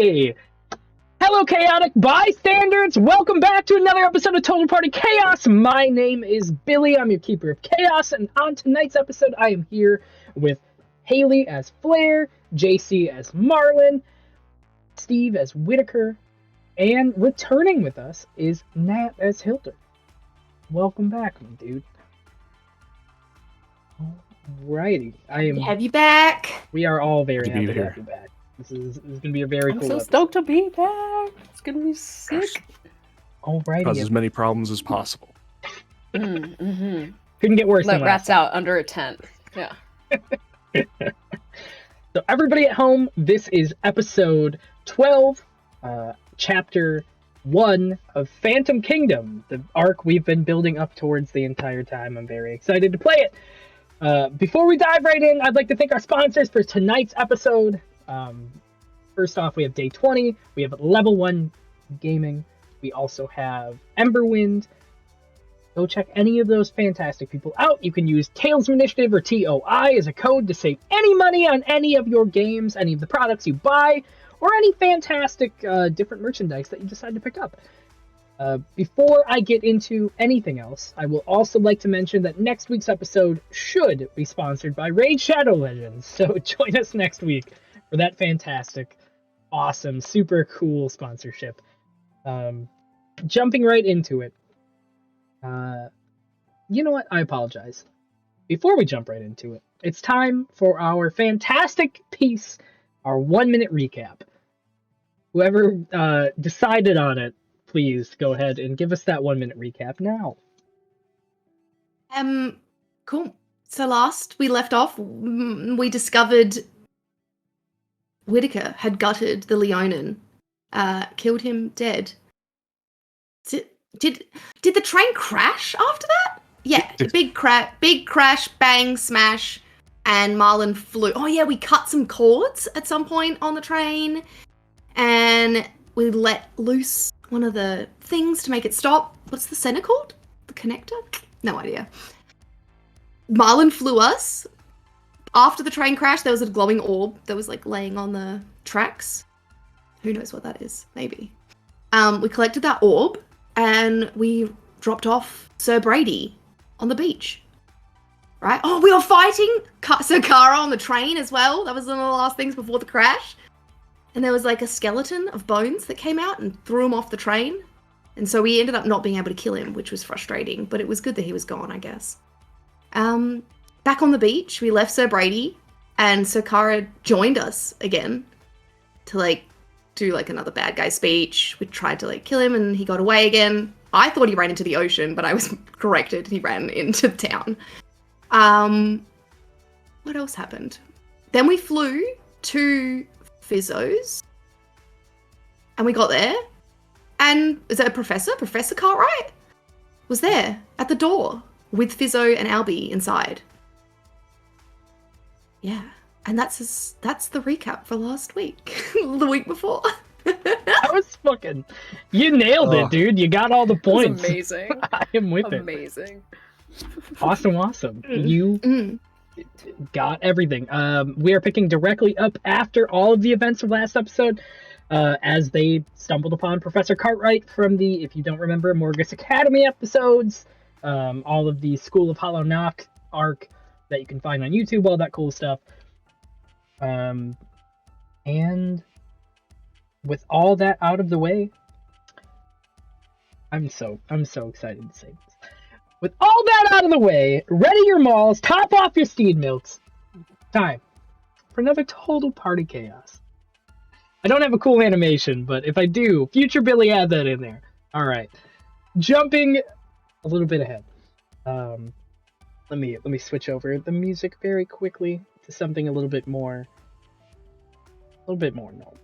Hey! Hello, chaotic bystanders! Welcome back to another episode of Total Party Chaos! My name is Billy, I'm your Keeper of Chaos, and on tonight's episode, I am here with Haley as Flair, JC as Marlin, Steve as Whitaker, and returning with us is Nat as Hilter. Welcome back, my dude. Alrighty, have you back. We are all very happy to have you back. This is going to be a very cool I'm so episode. stoked to be back. It's going to be sick. Alrighty. Cause as many problems as possible. Couldn't get worse Let than rats last out under a tent. Yeah. So everybody at home, this is episode 12, chapter 1 of Phantom Kingdom, the arc we've been building up towards the entire time. I'm very excited to play it. Before we dive right in, I'd like to thank our sponsors for tonight's episode. First off, we have Day 20, we have Level 1 Gaming, we also have Emberwind. Go check any of those fantastic people out. You can use Tales of Initiative or TOI as a code to save any money on any of your games, any of the products you buy, or any fantastic different merchandise that you decide to pick up. Before I get into anything else, I will also like to mention that next week's episode should be sponsored by Raid Shadow Legends, so join us next week for that fantastic, awesome, super cool sponsorship. Jumping right into it. You know what? I apologize. Before we jump right into it, it's time for our fantastic piece, our 1-minute recap. Whoever decided on it, please go ahead and give us that 1-minute recap now. Cool. So last we left off, we discovered Whitaker had gutted the Leonin, killed him dead. Did the train crash after that? Yeah, big crash, bang, smash, and Marlin flew. Oh yeah, we cut some cords at some point on the train, and we let loose one of the things to make it stop. What's the center called? The connector? No idea. Marlin flew us. After the train crash, there was a glowing orb that was like laying on the tracks. Who knows what that is? Maybe. We collected that orb and we dropped off Sir Brady on the beach. Right? Oh, we were fighting Sir Kara on the train as well. That was one of the last things before the crash. And there was like a skeleton of bones that came out and threw him off the train. And so we ended up not being able to kill him, which was frustrating, but it was good that he was gone, I guess. Back on the beach, we left Sir Brady, and Sir Kara joined us again to like do like another bad guy speech. We tried to like kill him, and he got away again. I thought he ran into the ocean, but I was corrected. He ran into town. What else happened? Then we flew to Fizzo's, and we got there, and is that a professor? Professor Cartwright was there at the door with Fizzo and Albie inside. Yeah, and that's the recap for last week. The week before. That was fucking... You nailed it, dude. You got all the points. Amazing. I am with it. Amazing. Awesome. You got everything. We are picking directly up after all of the events of last episode, as they stumbled upon Professor Cartwright from the, if you don't remember, Morgus Academy episodes, all of the School of Hollow Knock arc that you can find on YouTube, all that cool stuff. And with all that out of the way, I'm so excited to say this. With all that out of the way, ready your malls, top off your steed milks. Time for another Total Party Chaos. I don't have a cool animation, but if I do, future Billy add that in there. All right, jumping a little bit ahead. Let me switch over the music very quickly to something a little bit more normal.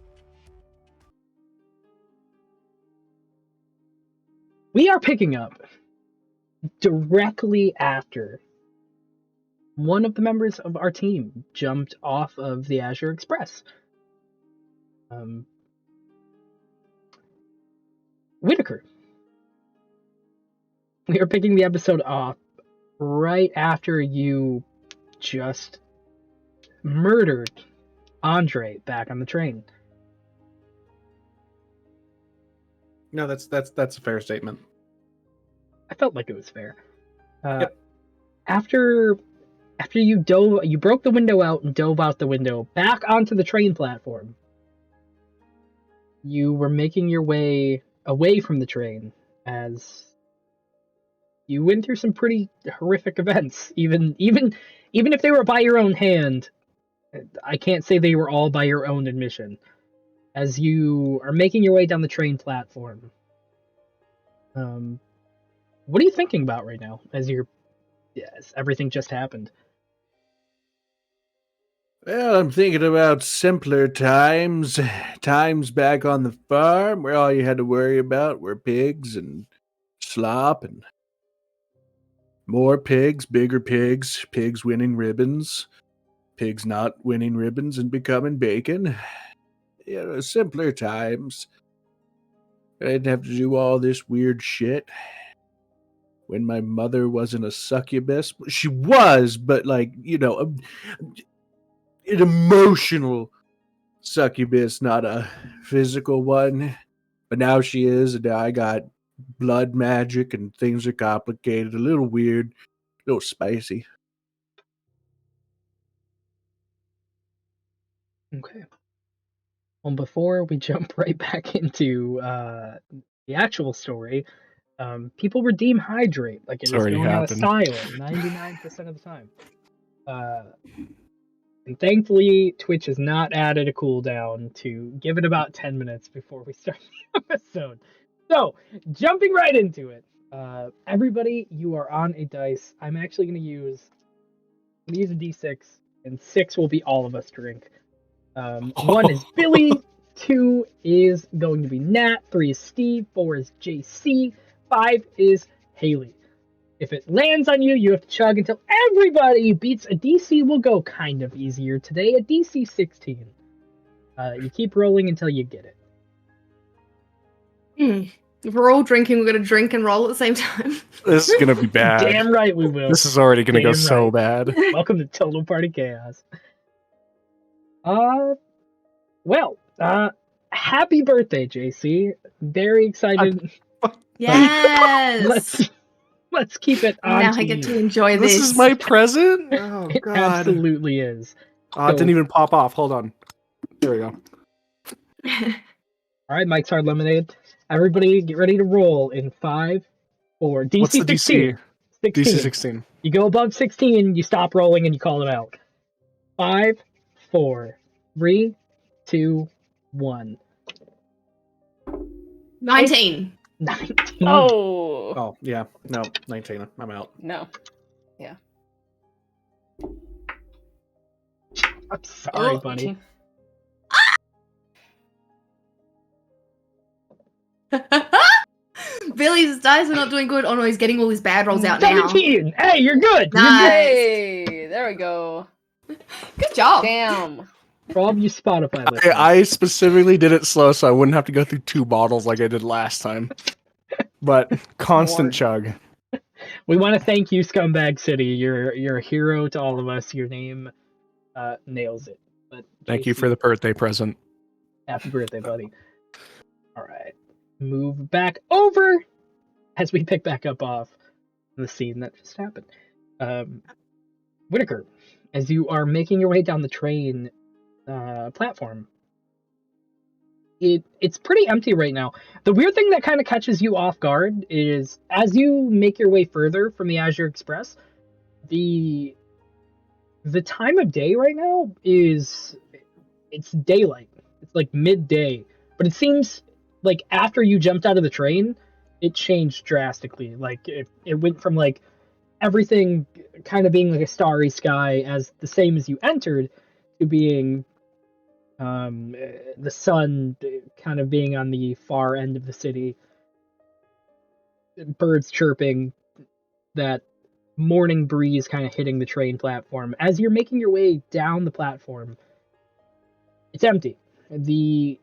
We are picking up directly after one of the members of our team jumped off of the Azure Express. Whitaker. We are picking the episode off right after you just murdered Andre back on the train. No, that's a fair statement. I felt like it was fair. Yep. After you broke the window out and dove out the window back onto the train platform. You were making your way away from the train as you went through some pretty horrific events. Even if they were by your own hand, I can't say they were all by your own admission. As you are making your way down the train platform, what are you thinking about right now? As everything just happened. Well, I'm thinking about simpler times back on the farm, where all you had to worry about were pigs and slop and more pigs, bigger pigs, pigs winning ribbons, pigs not winning ribbons and becoming bacon. Simpler times. I didn't have to do all this weird shit. When my mother wasn't a succubus, she was, but an emotional succubus, not a physical one. But now she is, and now I got blood magic, and things are complicated, a little weird, a little spicy. Okay. Well, before we jump right back into the actual story, people redeem hydrate like it It's is already going out of happened. style 99% of the time. And thankfully, Twitch has not added a cooldown to give it about 10 minutes before we start the episode. So, jumping right into it. Everybody, you are on a dice. I'm actually going to use a D6, and 6 will be all of us drink. 1 is Billy, 2 is going to be Nat, 3 is Steve, 4 is JC, 5 is Haley. If it lands on you, you have to chug until everybody beats a DC. Will go kind of easier today, a DC 16. You keep rolling until you get it. If we're all drinking, we're going to drink and roll at the same time. This is gonna be bad. Damn right we will. This is already gonna go Damn so right. bad. Welcome to Total Party Chaos. Happy birthday, JC. Very excited. Yes! Let's keep it on. Now I get to enjoy this. This is my present? Oh, It absolutely is. Oh, it didn't even pop off. Hold on. There we go. All right, Mike's Hard Lemonade. Everybody get ready to roll in 5, 4, DC What's the 16. DC? DC 16. You go above 16, you stop rolling and you call it out. 5, 4, 3, 2, 1. 19. 19. Oh. Oh, yeah. No, 19. I'm out. No. Yeah. I'm sorry, Oh, buddy. Billy's dice are not doing good. Oh no, he's getting all his bad rolls out 17. Hey, you're good. Nice. Hey, there we go. now. Good job. Damn. For all of you Spotify listeners. I specifically did it slow so I wouldn't have to go through 2 bottles like I did last time. But constant chug. We want to thank you, Scumbag City. You're a hero to all of us. Your name nails it. But Thank you JC, for the birthday present. happy birthday, buddy. All right. Move back over as we pick back up off the scene that just happened. Whitaker, as you are making your way down the train platform, it's pretty empty right now. The weird thing that kind of catches you off guard is as you make your way further from the Azure Express, the time of day right now it's daylight. It's like midday, but it seems like after you jumped out of the train, it changed drastically. Like it went from like everything kind of being like a starry sky as the same as you entered to being the sun kind of being on the far end of the city, birds chirping, that morning breeze kind of hitting the train platform. As you're making your way down the platform, it's empty. The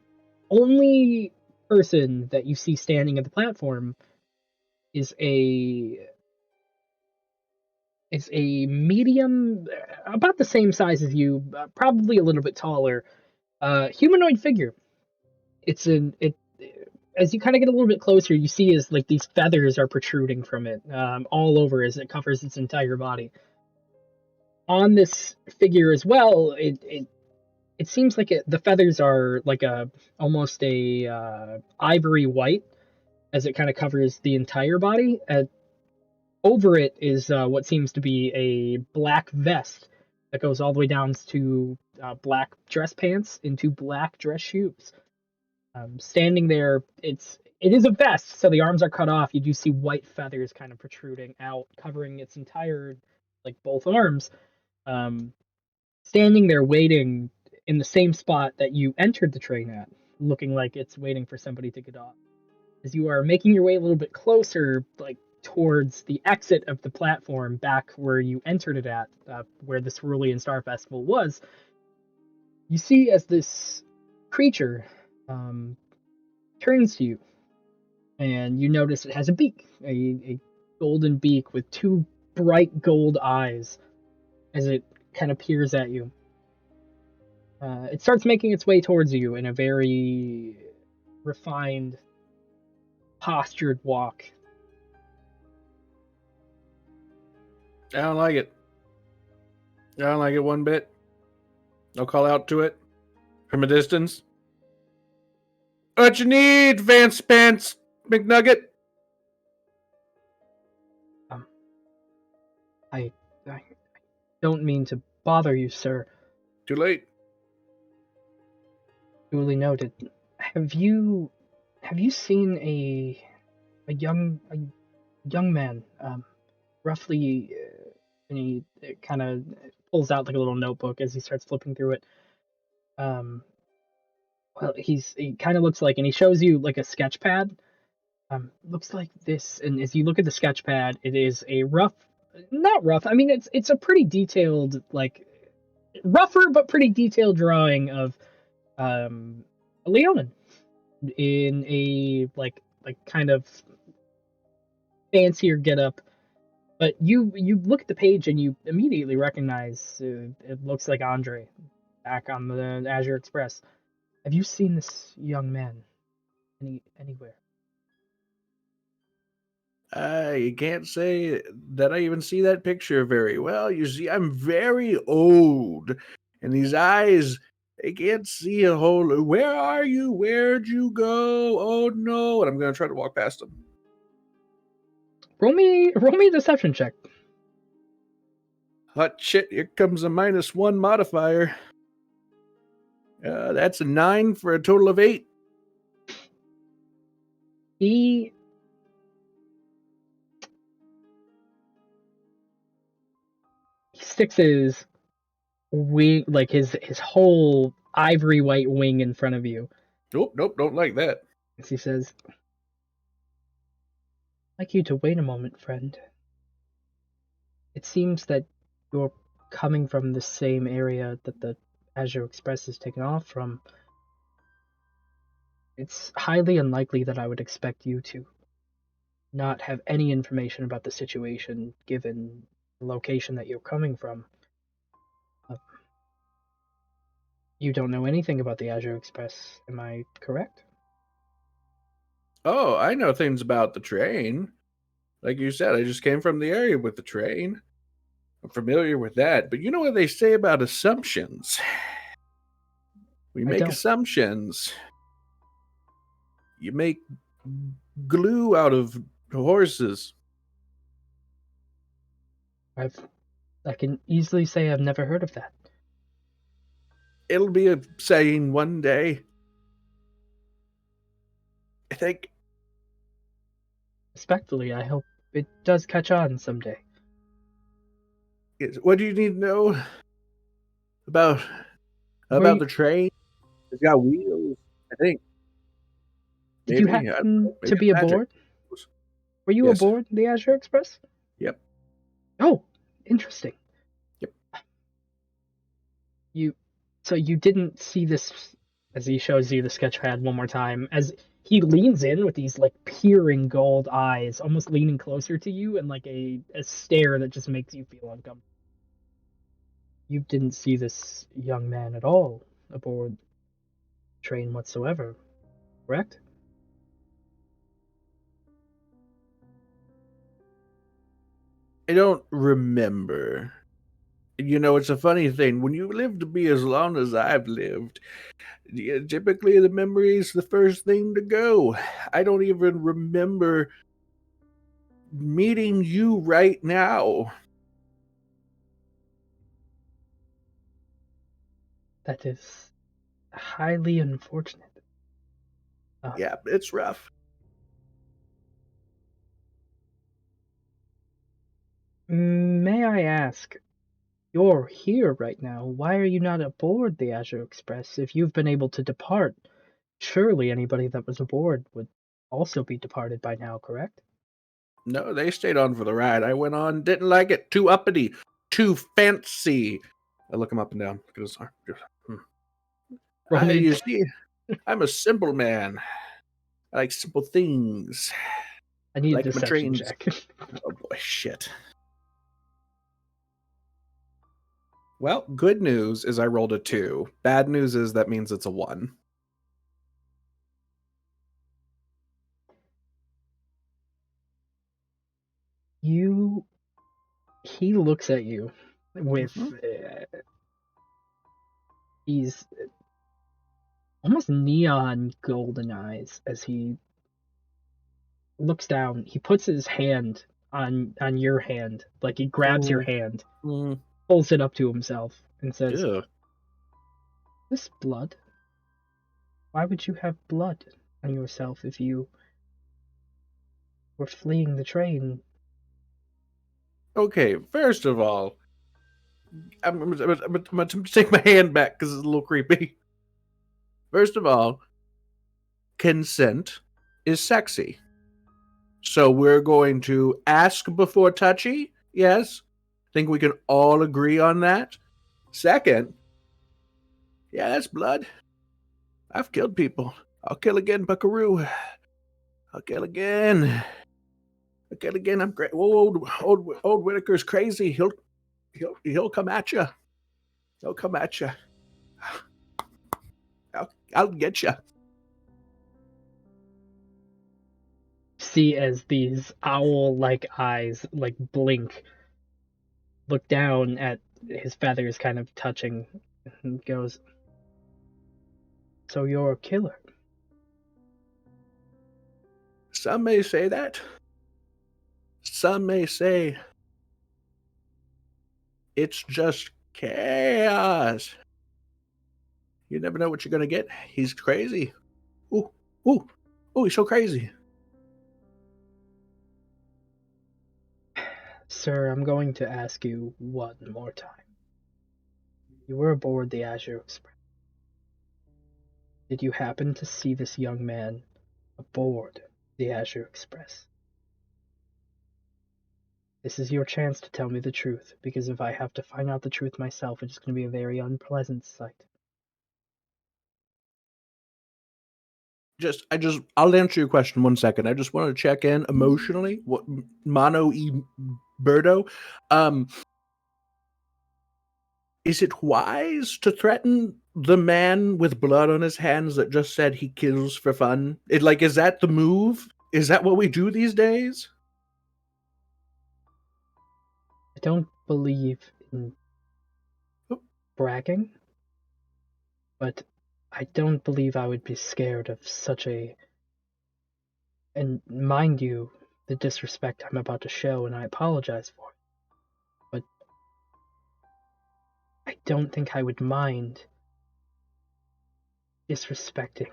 only person that you see standing at the platform is a medium, about the same size as you, probably a little bit taller, humanoid figure. as you kind of get a little bit closer, you see is like these feathers are protruding from it all over as it covers its entire body. On this figure as well, it seems like the feathers are like a almost a ivory white as it kind of covers the entire body. Over it is what seems to be a black vest that goes all the way down to black dress pants into black dress shoes. Standing there, it is a vest, so the arms are cut off. You do see white feathers kind of protruding out, covering its entire, like both arms. Um, Standing there waiting in the same spot that you entered the train at, looking like it's waiting for somebody to get off. As you are making your way a little bit closer, like towards the exit of the platform back where you entered it at, where the Cerulean Star Festival was, you see as this creature turns to you, and you notice it has a beak, a golden beak with two bright gold eyes as it kind of peers at you. It starts making its way towards you in a very refined, postured walk. I don't like it. I don't like it one bit. I'll call out to it from a distance. What you need, Vance Pants McNugget? I don't mean to bother you, sir. Too late. Duly noted. Have you seen a young man, roughly, and he kind of pulls out like a little notebook as he starts flipping through it. Well, he kind of looks like, and he shows you like a sketch pad. Looks like this, and as you look at the sketch pad, it is a not rough. I mean, it's a pretty detailed, like rougher but pretty detailed drawing of a Leonin in a like kind of fancier getup. But you look at the page and you immediately recognize it looks like Andre back on the Azure Express. Have you seen this young man anywhere? You can't say that I even see that picture very well. You see, I'm very old, and these eyes, they can't see a whole. Where are you? Where'd you go? Oh no! And I'm gonna try to walk past them. Roll me a deception check. Hot shit! Here comes a -1 modifier. That's a 9 for a total of 8. He sticks his wing, like his whole ivory white wing in front of you. Nope, don't like that. As he says, "I'd like you to wait a moment, friend. It seems that you're coming from the same area that the Azure Express is taken off from. It's highly unlikely that I would expect you to not have any information about the situation given the location that you're coming from. You don't know anything about the Azure Express, am I correct?" Oh, I know things about the train. Like you said, I just came from the area with the train. I'm familiar with that. But you know what they say about assumptions? We I make don't. assumptions. You make glue out of horses. I can easily say I've never heard of that. It'll be a saying one day. I think. Respectfully, I hope it does catch on someday. What do you need to know about Were you- the train? It's got wheels, I think. Did you Maybe. I don't happen know. to Maybe be it's magic. aboard? Were you Yes. aboard the Azure Express? Yep. Oh, interesting. Yep. So you didn't see this, as he shows you the sketchpad one more time, as he leans in with these like peering gold eyes, almost leaning closer to you, and like a stare that just makes you feel uncomfortable. You didn't see this young man at all aboard the train whatsoever, correct? I don't remember. You know, it's a funny thing. When you live to be as long as I've lived, typically the memory is the first thing to go. I don't even remember meeting you right now. That is highly unfortunate. Yeah, it's rough. May I ask, you're here right now. Why are you not aboard the Azure Express? If you've been able to depart, surely anybody that was aboard would also be departed by now, correct? No, they stayed on for the ride. I went on, didn't like it. Too uppity, too fancy. I look him up and down. Look at his arm. Roll me. You see, I'm a simple man. I like simple things. I need a Like my deception trains. check. Oh boy, shit. Well, good news is I rolled a 2. Bad news is that means it's a 1. He looks at you with these almost neon golden eyes as he looks down. He puts his hand on your hand, like he grabs your hand, pulls it up to himself, and says, Yeah. "This blood? Why would you have blood on yourself if you were fleeing the train?" Okay, first of all, I'm going to take my hand back because it's a little creepy. First of all, consent is sexy. So we're going to ask before touchy. Yes. Think we can all agree on that. Second, yeah, that's blood. I've killed people. I'll kill again, buckaroo. I'll kill again. I'll kill again. I'm great. Old Whitaker's crazy. He'll come at you. He'll come at you. I'll get you. See as these owl-like eyes like blink, look down at his feathers kind of touching, and goes, "So you're a killer?" Some may say that. Some may say it's just chaos. You never know what you're gonna get. He's crazy. Ooh, ooh, ooh, he's so crazy. Sir, I'm going to ask you one more time. You were aboard the Azure Express. Did you happen to see this young man aboard the Azure Express? This is your chance to tell me the truth, because if I have to find out the truth myself, it's going to be a very unpleasant sight. I'll answer your question 1 second. I just want to check in emotionally. What Mono e Birdo? Is it wise to threaten the man with blood on his hands that just said he kills for fun? Is that the move? Is that what we do these days? I don't believe in bragging, but I don't believe I would be scared of such a... And mind you, the disrespect I'm about to show, and I apologize for it. But I don't think I would mind disrespecting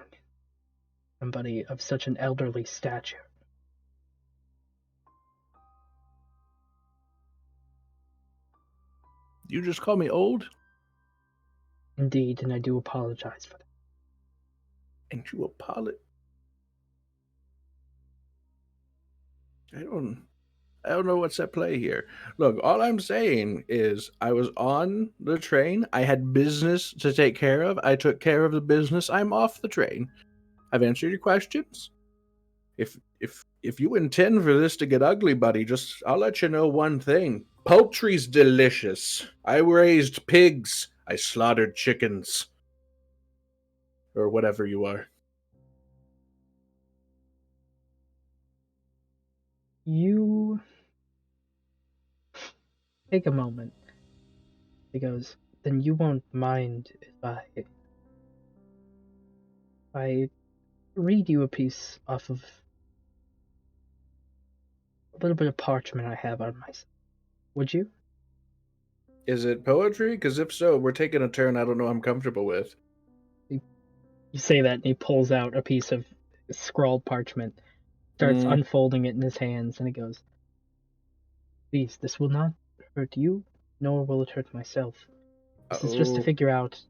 somebody of such an elderly stature. You just call me old? Indeed, and I do apologize for that. And you apologize? I don't know what's at play here. Look, all I'm saying is I was on the train. I had business to take care of. I took care of the business. I'm off the train. I've answered your questions. If you intend for this to get ugly, buddy, I'll let you know one thing. Poultry's delicious. I raised pigs. I slaughtered chickens. Or whatever you are. You take a moment. He goes, then you won't mind if I read you a piece off of a little bit of parchment I have on myself. Would you? Is it poetry? Because if so, we're taking a turn I don't know I'm comfortable with. You say that, and he pulls out a piece of scrawled parchment, starts unfolding it in his hands, and he goes, please, this will not hurt you, nor will it hurt myself. This is just to figure out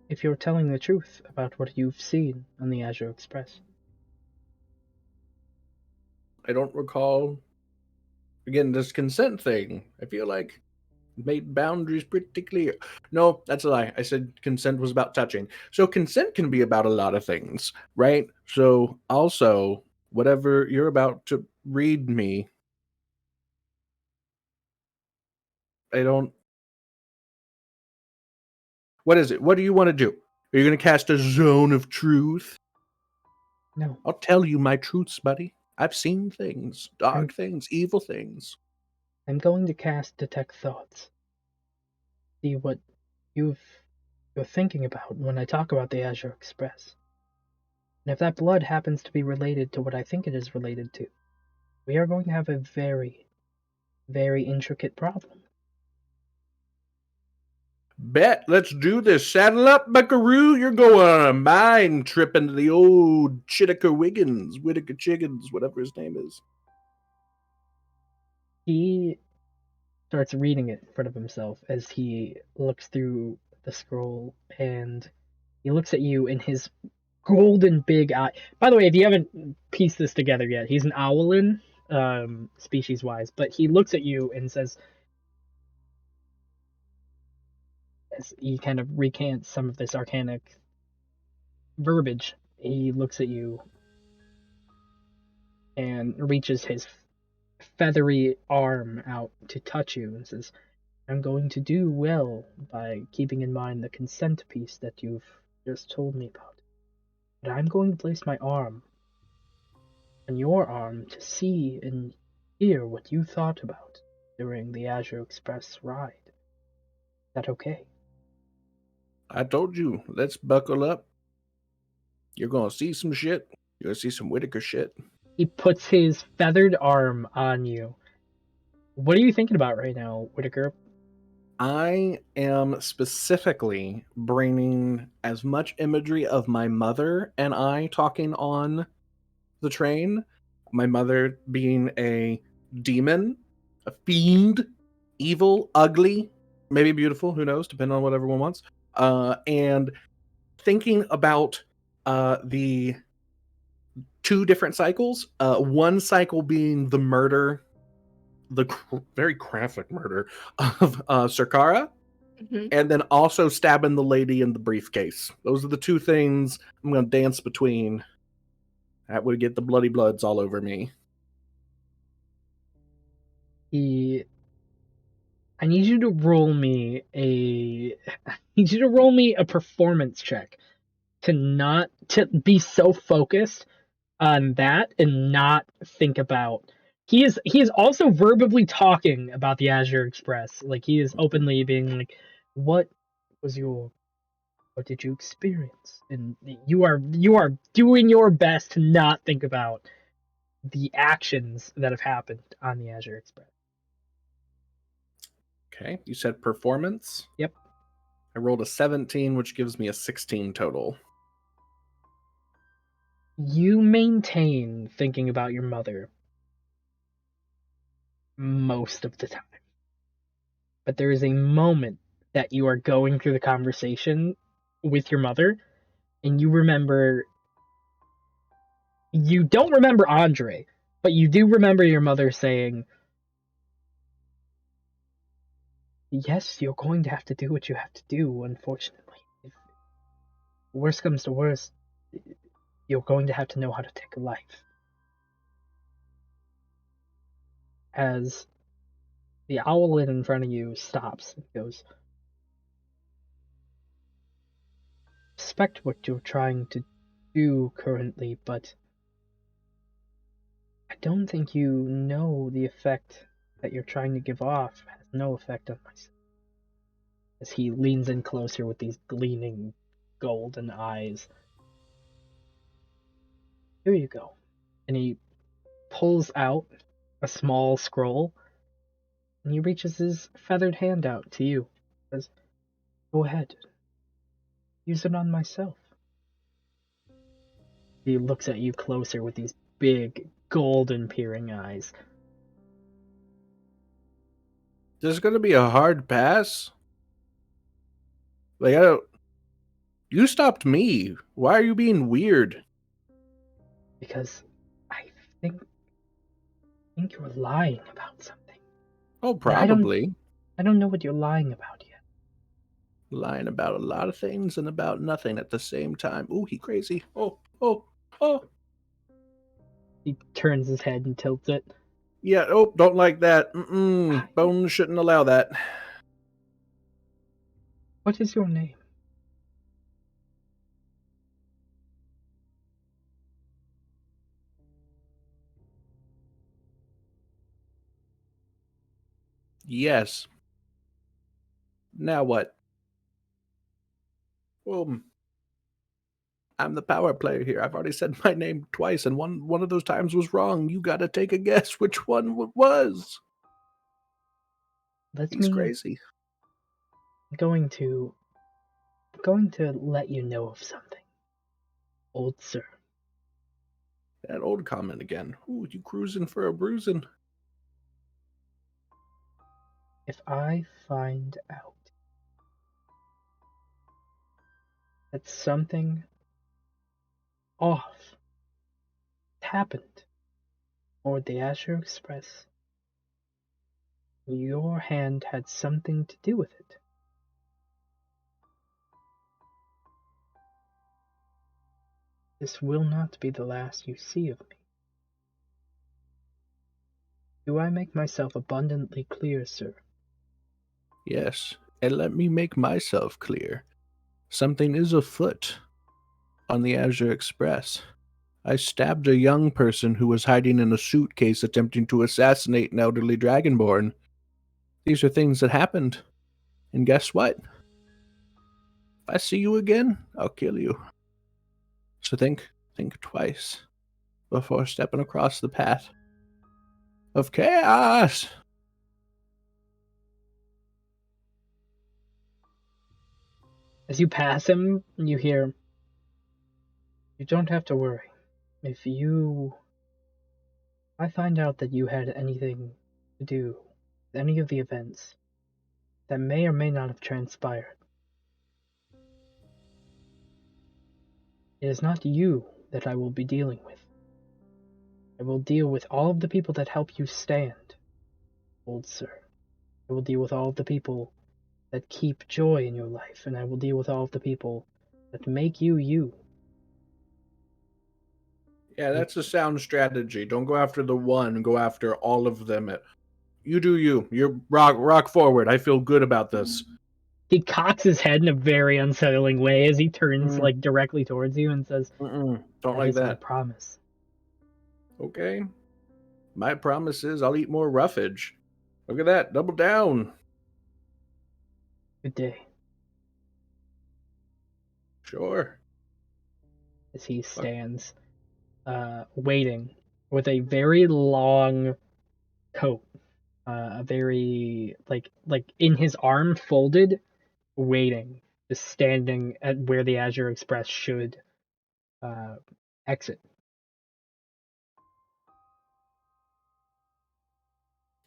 if you're telling the truth about what you've seen on the Azure Express. I don't recall. Again, this consent thing, I feel like made boundaries pretty clear. No, that's a lie. I said consent was about touching. So consent can be about a lot of things, right? So also, whatever you're about to read me, I don't. What is it? What do you want to do? Are you going to cast a zone of truth? No. I'll tell you my truths, buddy. I've seen things, dark things, evil things. I'm going to cast Detect Thoughts. See what you're thinking about when I talk about the Azure Express. And if that blood happens to be related to what I think it is related to, we are going to have a very, very intricate problem. Bet. Let's do this. Saddle up, buckaroo. You're going on a mind trip into the old Whitaker Chiggins, whatever his name is. He starts reading it in front of himself as he looks through the scroll, and he looks at you in his golden big eye. By the way, if you haven't pieced this together yet, he's an owlin, species-wise, but he looks at you and says, as he kind of recants some of this arcanic verbiage, he looks at you and reaches his feathery arm out to touch you and says, I'm going to do well by keeping in mind the consent piece that you've just told me about. But I'm going to place my arm on your arm to see and hear what you thought about during the Azure Express ride. Is that okay? I told you, let's buckle up. You're going to see some shit. You're going to see some Whitaker shit. He puts his feathered arm on you. What are you thinking about right now, Whitaker? I am specifically bringing as much imagery of my mother and I talking on the train. My mother being a demon, a fiend, evil, ugly, maybe beautiful, who knows, depending on what everyone wants. And thinking about the two different cycles. One cycle being the murder, the very graphic murder of Sarkara, and then also stabbing the lady in the briefcase. Those are the two things I'm going to dance between. That would get the bloody bloods all over me. I need you to roll me a performance check to be so focused on that and not think about. He is also verbally talking about the Azure Express. Like, he is openly being like, what did you experience? And you are doing your best to not think about the actions that have happened on the Azure Express. Okay, you said performance? Yep. I rolled a 17, which gives me a 16 total. You maintain thinking about your mother most of the time. But there is a moment that you are going through the conversation with your mother, and you don't remember Andre, but you do remember your mother saying, yes, you're going to have to do what you have to do, unfortunately. If worst comes to worst, you're going to have to know how to take a life. As the owlet in front of you stops and goes, respect what you're trying to do currently, but I don't think you know the effect that you're trying to give off has no effect on myself. As he leans in closer with these gleaming golden eyes. Here you go. And he pulls out a small scroll, and he reaches his feathered hand out to you. Says, go ahead. Use it on myself. He looks at you closer with these big, golden peering eyes. This is gonna be a hard pass. Like, I don't. You stopped me. Why are you being weird? Because I think you're lying about something. Oh, But I probably. don't know what you're lying about yet. Lying about a lot of things and about nothing at the same time. Ooh, he crazy. Oh, oh, oh. He turns his head and tilts it. Yeah, oh, don't like that. Bones shouldn't allow that. What is your name? Yes. Now what? I'm the power player here. I've already said my name twice, and one of those times was wrong. You gotta take a guess which one was. He's crazy. I'm going to let you know of something. Old sir. That old comment again. Ooh, you cruising for a bruising. If I find out that something off happened aboard the Azure Express, your hand had something to do with it, this will not be the last you see of me. Do I make myself abundantly clear, sir? Yes, and let me make myself clear. Something is afoot on the Azure Express. I stabbed a young person who was hiding in a suitcase attempting to assassinate an elderly dragonborn. These are things that happened. And guess what? If I see you again, I'll kill you. So think twice before stepping across the path of chaos. As you pass him, you hear, you don't have to worry. If I find out that you had anything to do with any of the events that may or may not have transpired, it is not you that I will be dealing with. I will deal with all of the people that help you stand, old sir. I will deal with all of the people that keep joy in your life, and I will deal with all of the people that make you you. Yeah, that's a sound strategy. Don't go after the one, go after all of them. You do you. You're rock forward. I feel good about this. He cocks his head in a very unsettling way as he turns like directly towards you and says, Don't that like is my that. promise. Okay. My promise is I'll eat more roughage. Look at that. Double down. Good day. Sure. As he stands, waiting with a very long coat, a very like in his arm folded, waiting, just standing at where the Azure Express should exit.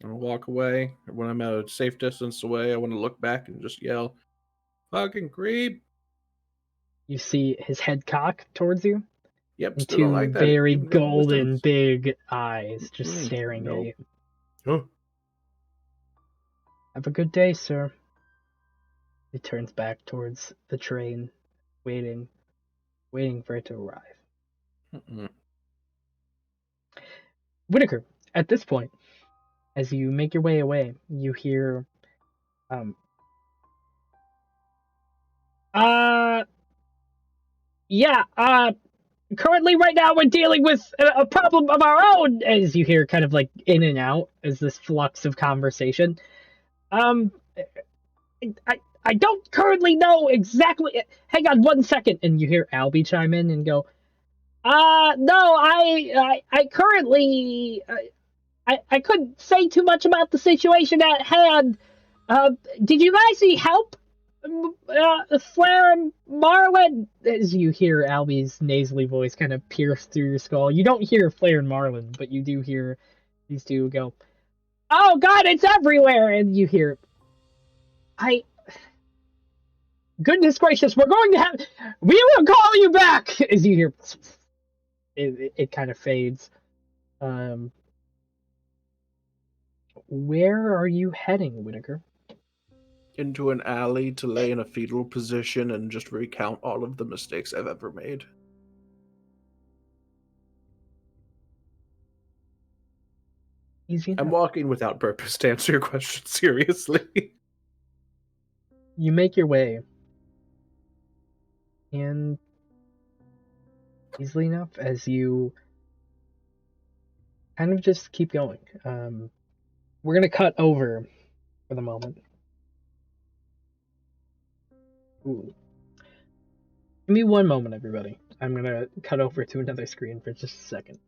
I'll walk away. When I'm at a safe distance away, I want to look back and just yell, "Fucking creep!" You see his head cock towards you, Yep, and still don't two like that. very Even from a golden distance. big eyes just staring at Nope. you. Oh. Have a good day, sir. He turns back towards the train, waiting for it to arrive. Whitaker, at this point, as you make your way away, you hear, yeah, currently right now we're dealing with a problem of our own, as you hear kind of like in and out as this flux of conversation. Um, I don't currently know exactly. Hang on 1 second, and you hear Albie chime in and go, no, I currently, I couldn't say too much about the situation at hand. Uh, did you guys need help? Flair and Marlin? As you hear Albie's nasally voice kind of pierce through your skull. You don't hear Flair and Marlin, but you do hear these two go, oh god, it's everywhere! And you hear, I, goodness gracious, we will call you back! As you hear, it kind of fades. Where are you heading, Whitaker? Into an alley to lay in a fetal position and just recount all of the mistakes I've ever made. Easy enough. I'm walking without purpose, to answer your question seriously. You make your way, and easily enough, as you kind of just keep going. We're gonna cut over for the moment. Ooh. Give me 1 moment, everybody. I'm gonna cut over to another screen for just a second.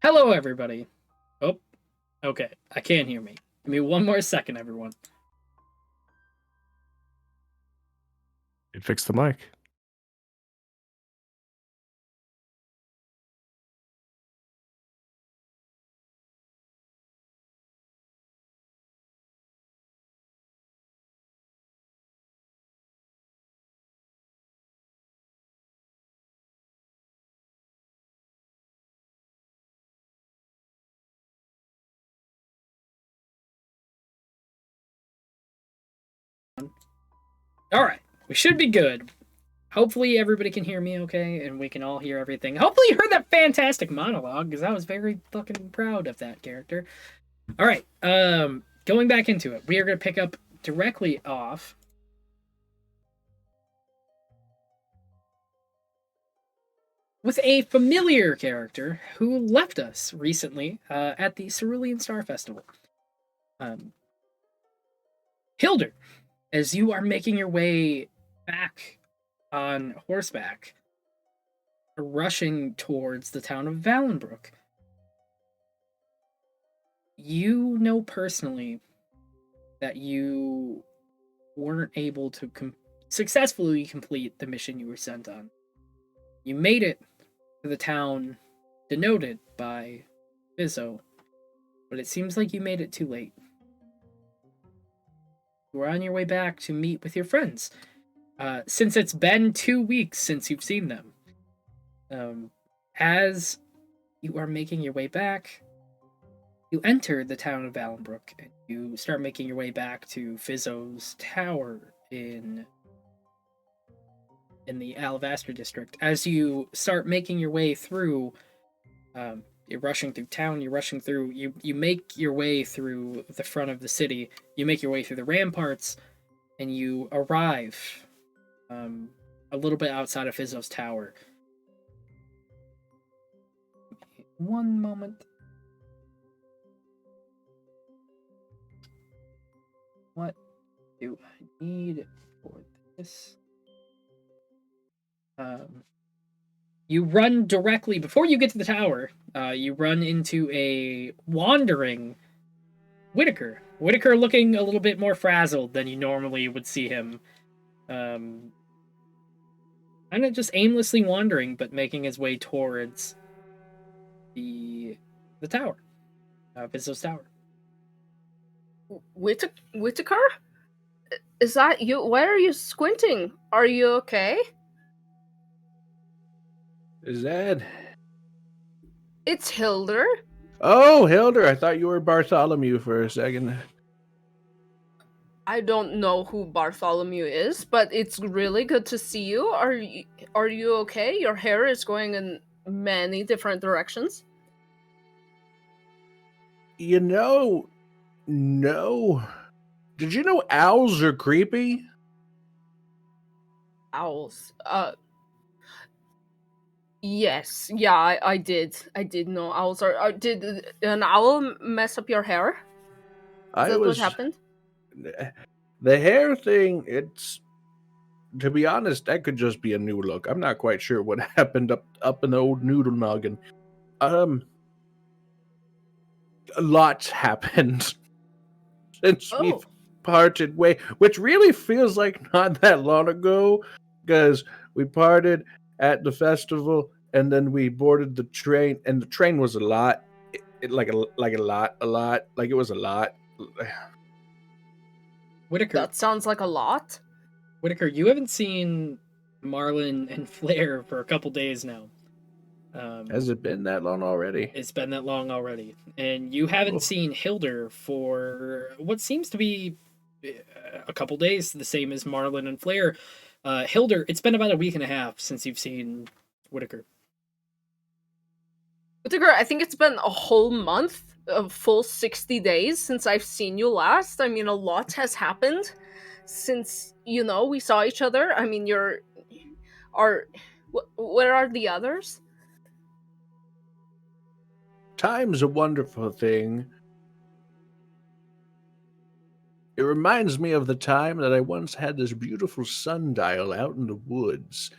Hello, everybody. Oh, okay. I can't hear me. Give me one more second, everyone. It fixed the mic. All right. We should be good. Hopefully everybody can hear me okay, and we can all hear everything. Hopefully you heard that fantastic monologue, because I was very fucking proud of that character. All right. Going back into it, we are going to pick up directly off with a familiar character who left us recently at the Cerulean Star Festival. Hilder, as you are making your way back on horseback, rushing towards the town of Valenbrook, you know personally that you weren't able to successfully complete the mission you were sent on. You made it to the town denoted by Bizzo, but it seems like you made it too late. You were on your way back to meet with your friends, since it's been 2 weeks since you've seen them. As you are making your way back, you enter the town of Valenbrook, and you start making your way back to Fizzo's tower in the Alabaster district. As you start making your way through, you're rushing through town, you're rushing through, you make your way through the front of the city, you make your way through the ramparts, and you arrive a little bit outside of Fizzo's tower. One moment. What do I need for this? You run directly before you get to the tower. You run into a wandering Whitaker. Whitaker looking a little bit more frazzled than you normally would see him. Kind of just aimlessly wandering, but making his way towards the tower, Bizzo's tower. Whitaker? Is that you? Why are you squinting? Are you okay? Zed. It's Hilder. Oh, Hilder, I thought you were Bartholomew for a second. I don't know who Bartholomew is, but it's really good to see you. Are you okay? Your hair is going in many different directions. You know, no. Did you know owls are creepy? Owls. Yes. Yeah, I did. I did know owls are. Did an owl mess up your hair? Is that what happened? The hair thing, it's, to be honest, that could just be a new look. I'm not quite sure what happened up in the old noodle noggin. Lots happened since Oh. we've parted way, which really feels like not that long ago, because we parted at the festival and then we boarded the train, and the train was a lot. It like a lot, like it was a lot. Whitaker, That sounds like a lot. Whitaker, you haven't seen Marlin and Flair for a couple days now. Has it been that long already? It's been that long already. And you haven't seen Hilder for what seems to be a couple days, the same as Marlin and Flair. Hilder, it's been about a week and a half since you've seen Whitaker. Whitaker, I think it's been a whole month, a full 60 days since I've seen you last. I mean, a lot has happened since, we saw each other. I mean, where are the others? Time's a wonderful thing. It reminds me of the time that I once had this beautiful sundial out in the woods,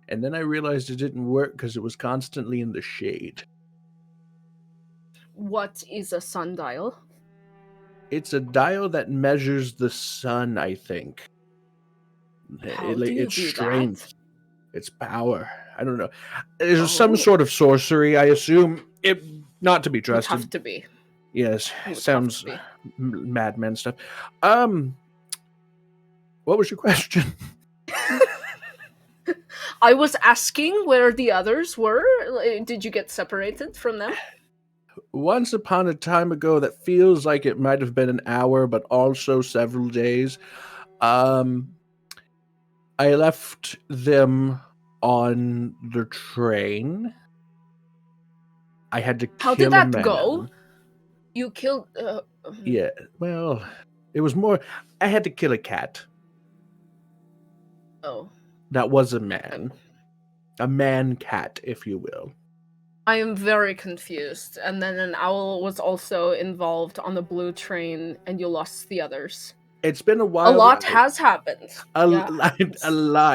and then I realized it didn't work because it was constantly in the shade. what is a sundial? It's a dial that measures the sun, I think. How do you Its do strength, its power. I don't know. There's some Oh. sort of sorcery, I assume. It not to be that? Would trusted. have to be. Yes, Would have to sounds be. madman stuff. What was your question? I was asking where the others were. Did you get separated from them? Once upon a time ago, that feels like it might have been an hour, but also several days. I left them on the train. I had to How kill did a that man. go? You killed. Yeah, well, it was more. I had to kill a cat. Oh. That was a man. A man cat, if you will. I am very confused. And then an owl was also involved on the blue train, and you lost the others. It's been a A while. lot has happened. A Yeah. lot.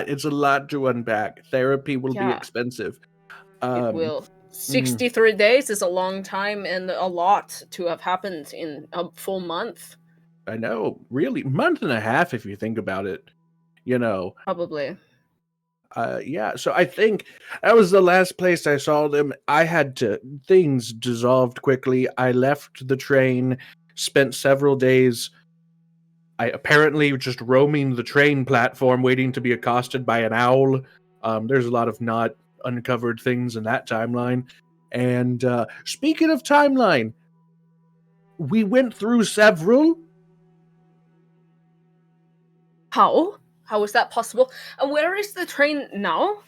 It's a lot to unpack. Therapy will be Yeah. expensive. It will. 63 days is a long time and a lot to have happened in a full month. I know. Really, month and a half if you think about it. You know. Probably. Yeah, so I think that was the last place I saw them. I had to, things dissolved quickly. I left the train, spent several days, I apparently just roaming the train platform, waiting to be accosted by an owl. There's a lot of not uncovered things in that timeline. And speaking of timeline, we went through several. How? How is that possible? And where is the train now?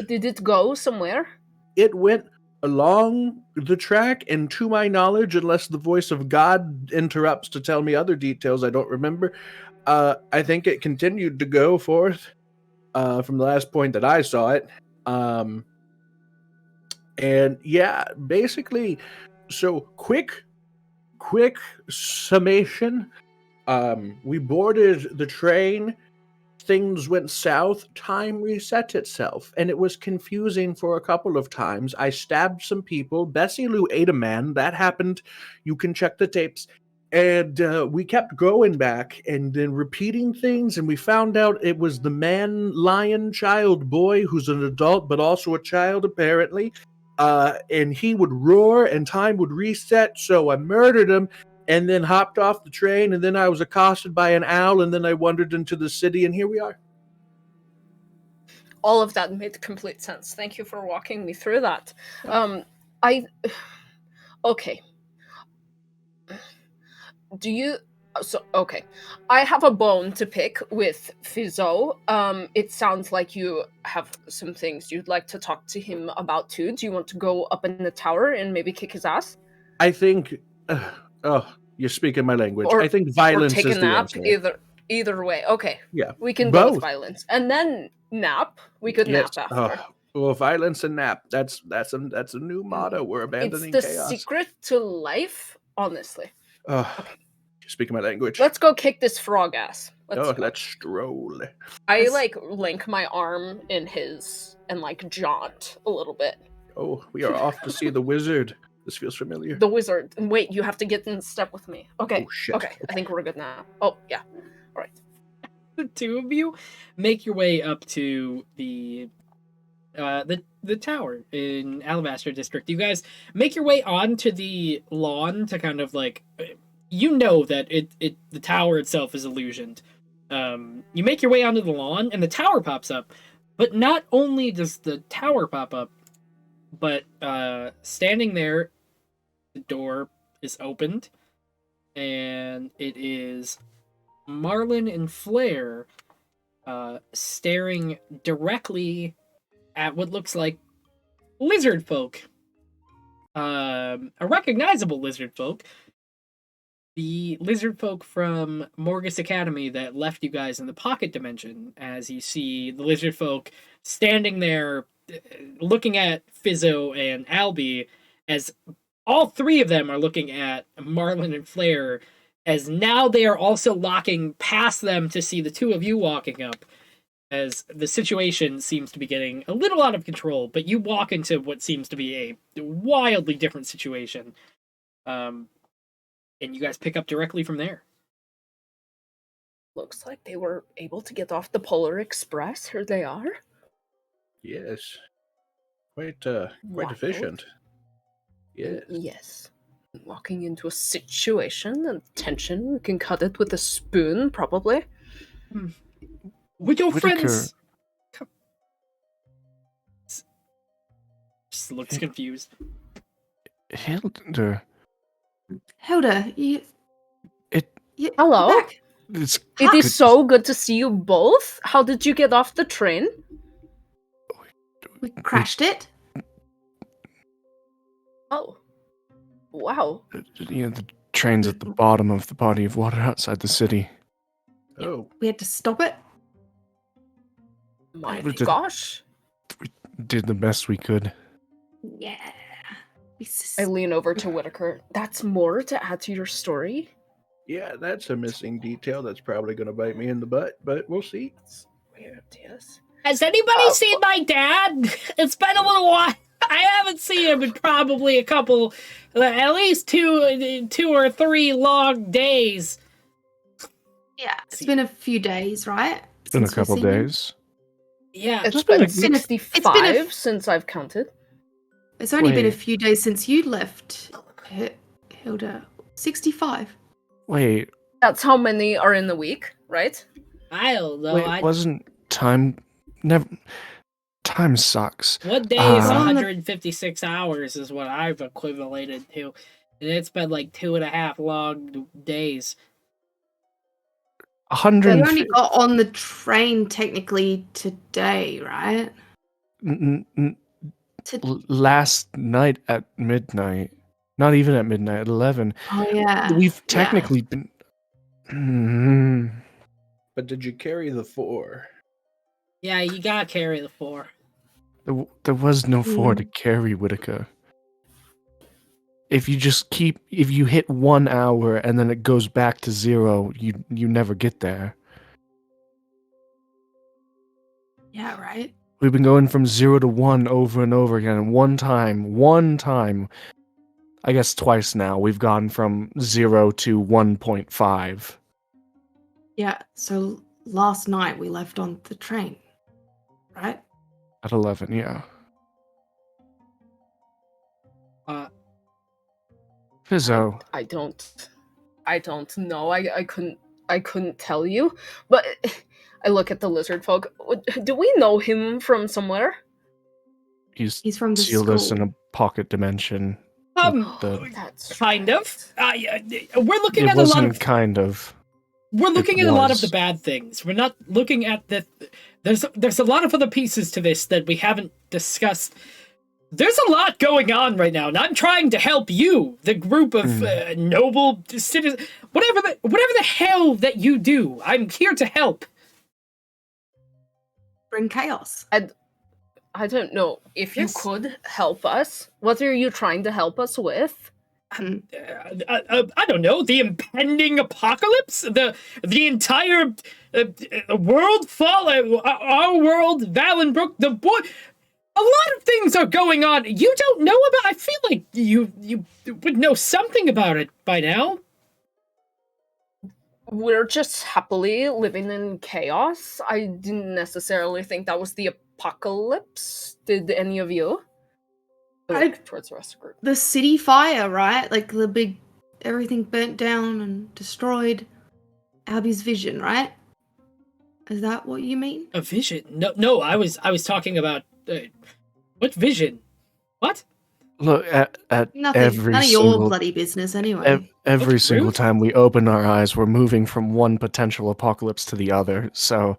Did it go somewhere? It went along the track, and to my knowledge, unless the voice of God interrupts to tell me other details I don't remember, I think it continued to go forth from the last point that I saw it. And yeah, basically, so quick summation. We boarded the train. Things went south, time reset itself, and it was confusing for a couple of times. I stabbed some people. Bessie Lou ate a man. That happened. You can check the tapes. And we kept going back and then repeating things, and we found out it was the man, lion, child, boy, who's an adult but also a child, apparently. And he would roar, and time would reset, so I murdered him and then hopped off the train, and then I was accosted by an owl, and then I wandered into the city, and here we are. All of that made complete sense. Thank you for walking me through that. Okay. Okay. I have a bone to pick with Fizo. It sounds like you have some things you'd like to talk to him about too. Do you want to go up in the tower and maybe kick his ass? I think... you're speaking my language. I think violence take is a the nap. answer. Either way. Okay. Yeah. We can both. go with violence. And then nap. We could nap after. Well, violence and nap. That's a new motto. We're abandoning It's the chaos. secret to life, honestly. Okay. You're speaking my language. Let's go kick this frog ass. Let's stroll. I link my arm in his and jaunt a little bit. Oh, we are off to see the wizard. This feels familiar. The wizard. Wait, you have to get in step with me. Okay. Oh, shit. Okay, I think we're good now. Oh, yeah. All right. The two of you make your way up to the tower in Alabaster District. You guys make your way onto the lawn to kind of you know that the tower itself is illusioned. You make your way onto the lawn and the tower pops up. But not only does the tower pop up, but standing there, the door is opened, and it is Marlin and Flair staring directly at what looks like lizard folk. A recognizable lizard folk. The lizard folk from Morgus Academy that left you guys in the pocket dimension, as you see the lizard folk standing there looking at Fizzo and Albie, as all three of them are looking at Marlin and Flair, as now they are also locking past them to see the two of you walking up, as the situation seems to be getting a little out of control, but you walk into what seems to be a wildly different situation. and you guys pick up directly from there. Looks like they were able to get off the Polar Express. Here they are. Yes. Quite Wild. efficient. Yes. Yes. Walking into a situation and tension, we can cut it with a spoon, probably. With your Whitaker. friends. Just looks confused. Hilda, Hilda, Hello? you're back. it's It good is so good to see you both. How did you get off the train? We crashed it. Oh. Wow. the train's at the bottom of the body of water outside the city. Oh. We had to stop it. My But the- gosh. Did the best we could. Yeah. I lean over to Whitaker. That's more to add to your story? Yeah, that's a missing detail that's probably going to bite me in the butt, but we'll see. That's weird, yes. Has anybody seen my dad? It's been a little while. I haven't seen him in probably a couple, at least two or three long days. Yeah, it's been a few days, right? It's been a Since we've couple seen him? days. Yeah, It's it's been been a- 65 since I've counted. It's only been a Wait. few days since you left, Hilda. 65. Wait, That's how many are in the week, right? I don't know. wait, wasn't time... Never... Time sucks. One day is Uh, 156 hours is what I've equivalated to. And it's been like 2.5 long days. 100... We only got on the train technically today, right? Last night at midnight. Not even at midnight, at 11. Oh, yeah. We've technically been... But did you carry the 4? Yeah, you gotta carry the 4. There was no 4 to carry, Whitaker. If you hit 1 hour and then it goes back to 0, you never get there. Yeah, right. We've been going from 0 to 1 over and over again. And one time, I guess twice now, we've gone from 0 to 1.5. Yeah, so last night we left on the train, right? At 11, yeah. Fizzo. I don't know. I couldn't tell you. But I look at the lizard folk. Do we know him from somewhere? He's from the sealed us in school. a pocket dimension. That's Kind of. We're looking It at a lot wasn't of... kind of. We're looking at a lot of the was. bad things. We're not looking at the... There's a lot of other pieces to this that we haven't discussed. There's a lot going on right now, and I'm trying to help you, the group of noble citizens, whatever the hell that you do. I'm here to help. Bring chaos. I don't know if you Yes. could help us. What are you trying to help us with? I don't know, the impending apocalypse, the entire world fall, our world, Valenbrook, the boy. A lot of things are going on. You don't know about. I feel like you would know something about it by now. We're just happily living in chaos. I didn't necessarily think that was the apocalypse. Did any of you? I look towards the rest of the group. The city fire, right? Like the big, everything burnt down and destroyed. Abby's vision, right? Is that what you mean? A vision? No. I was talking about what vision? What? Look at Nothing. every None of your single bloody business, anyway. every What's single rude? time we open our eyes, we're moving from one potential apocalypse to the other. So,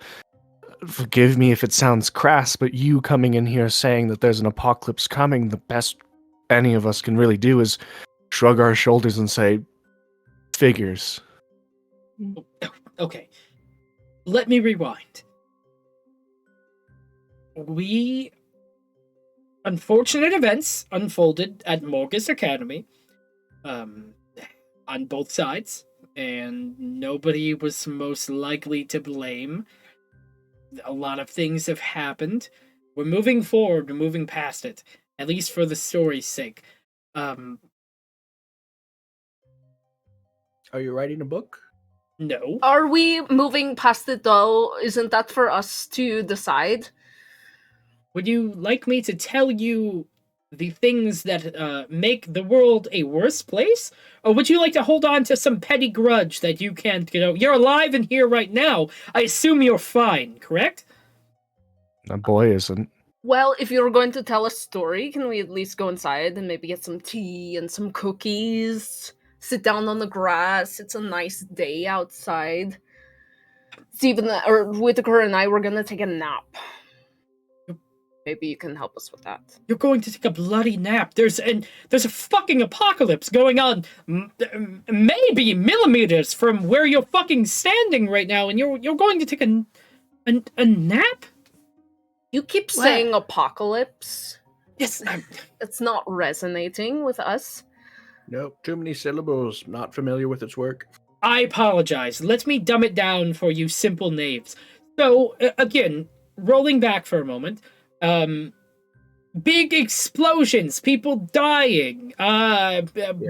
forgive me if it sounds crass, but you coming in here saying that there's an apocalypse coming, the best any of us can really do is shrug our shoulders and say, "Figures." Okay. Let me rewind. Unfortunate events unfolded at Morgus Academy, on both sides, and nobody was most likely to blame. A lot of things have happened. We're moving forward, we're moving past it, at least for the story's sake. Are you writing a book? No. Are we moving past it though? Isn't that for us to decide? Would you like me to tell you the things that make the world a worse place? Or would you like to hold on to some petty grudge that you can't get over? You're alive and here right now. I assume you're fine, correct? That boy isn't. Well, if you're going to tell a story, can we at least go inside and maybe get some tea and some cookies? Sit down on the grass. It's a nice day outside. Whitaker and I were gonna take a nap. Maybe you can help us with that. You're going to take a bloody nap. There's a fucking apocalypse going on, maybe millimeters from where you're fucking standing right now, and you're going to take a nap. You keep saying apocalypse. Yes, It's not resonating with us. Nope, too many syllables. Not familiar with its work. I apologize. Let me dumb it down for you simple knaves. So, again, rolling back for a moment, big explosions, people dying,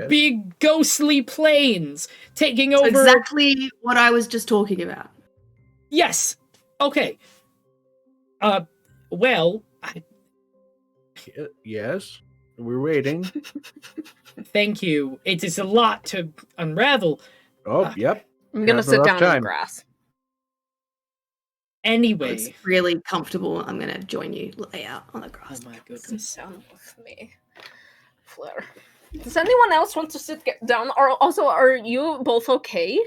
big ghostly planes taking over. Exactly what I was just talking about. Yes. Okay. Well, Yes, we're waiting. thank you. It is a lot to unravel. Oh, yep. I'm gonna Having a sit rough down in the time. grass. Anyway. It's really comfortable. I'm gonna join you lay out on the Oh grass. my Sit goodness. down with me, Flair. Does anyone else want to sit down? Are you both okay?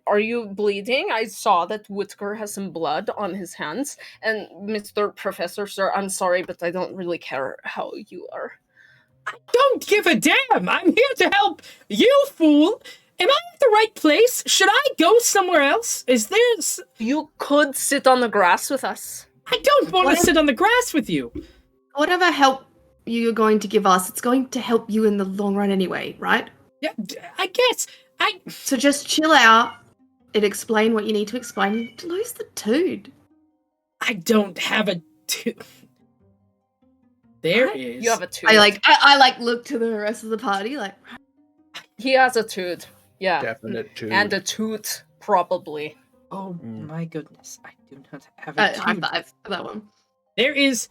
Are you bleeding? I saw that Whitaker has some blood on his hands. And Mr. Professor, sir, I'm sorry, but I don't really care how you are. I don't give a damn. I'm here to help you, fool. Am I at the right place? Should I go somewhere else? Is there... You could sit on the grass with us. I don't want to sit on the grass with you. Whatever help you're going to give us, it's going to help you in the long run anyway, right? Yeah, I guess. So just chill out and explain what you need to explain. Lose the dude. I don't have a... There is... You have a tooth. I look to the rest of the party like... He has a tooth. Yeah. Definite too. And a tooth, probably. Oh my goodness. I do not have a High tooth. five for that one. There is...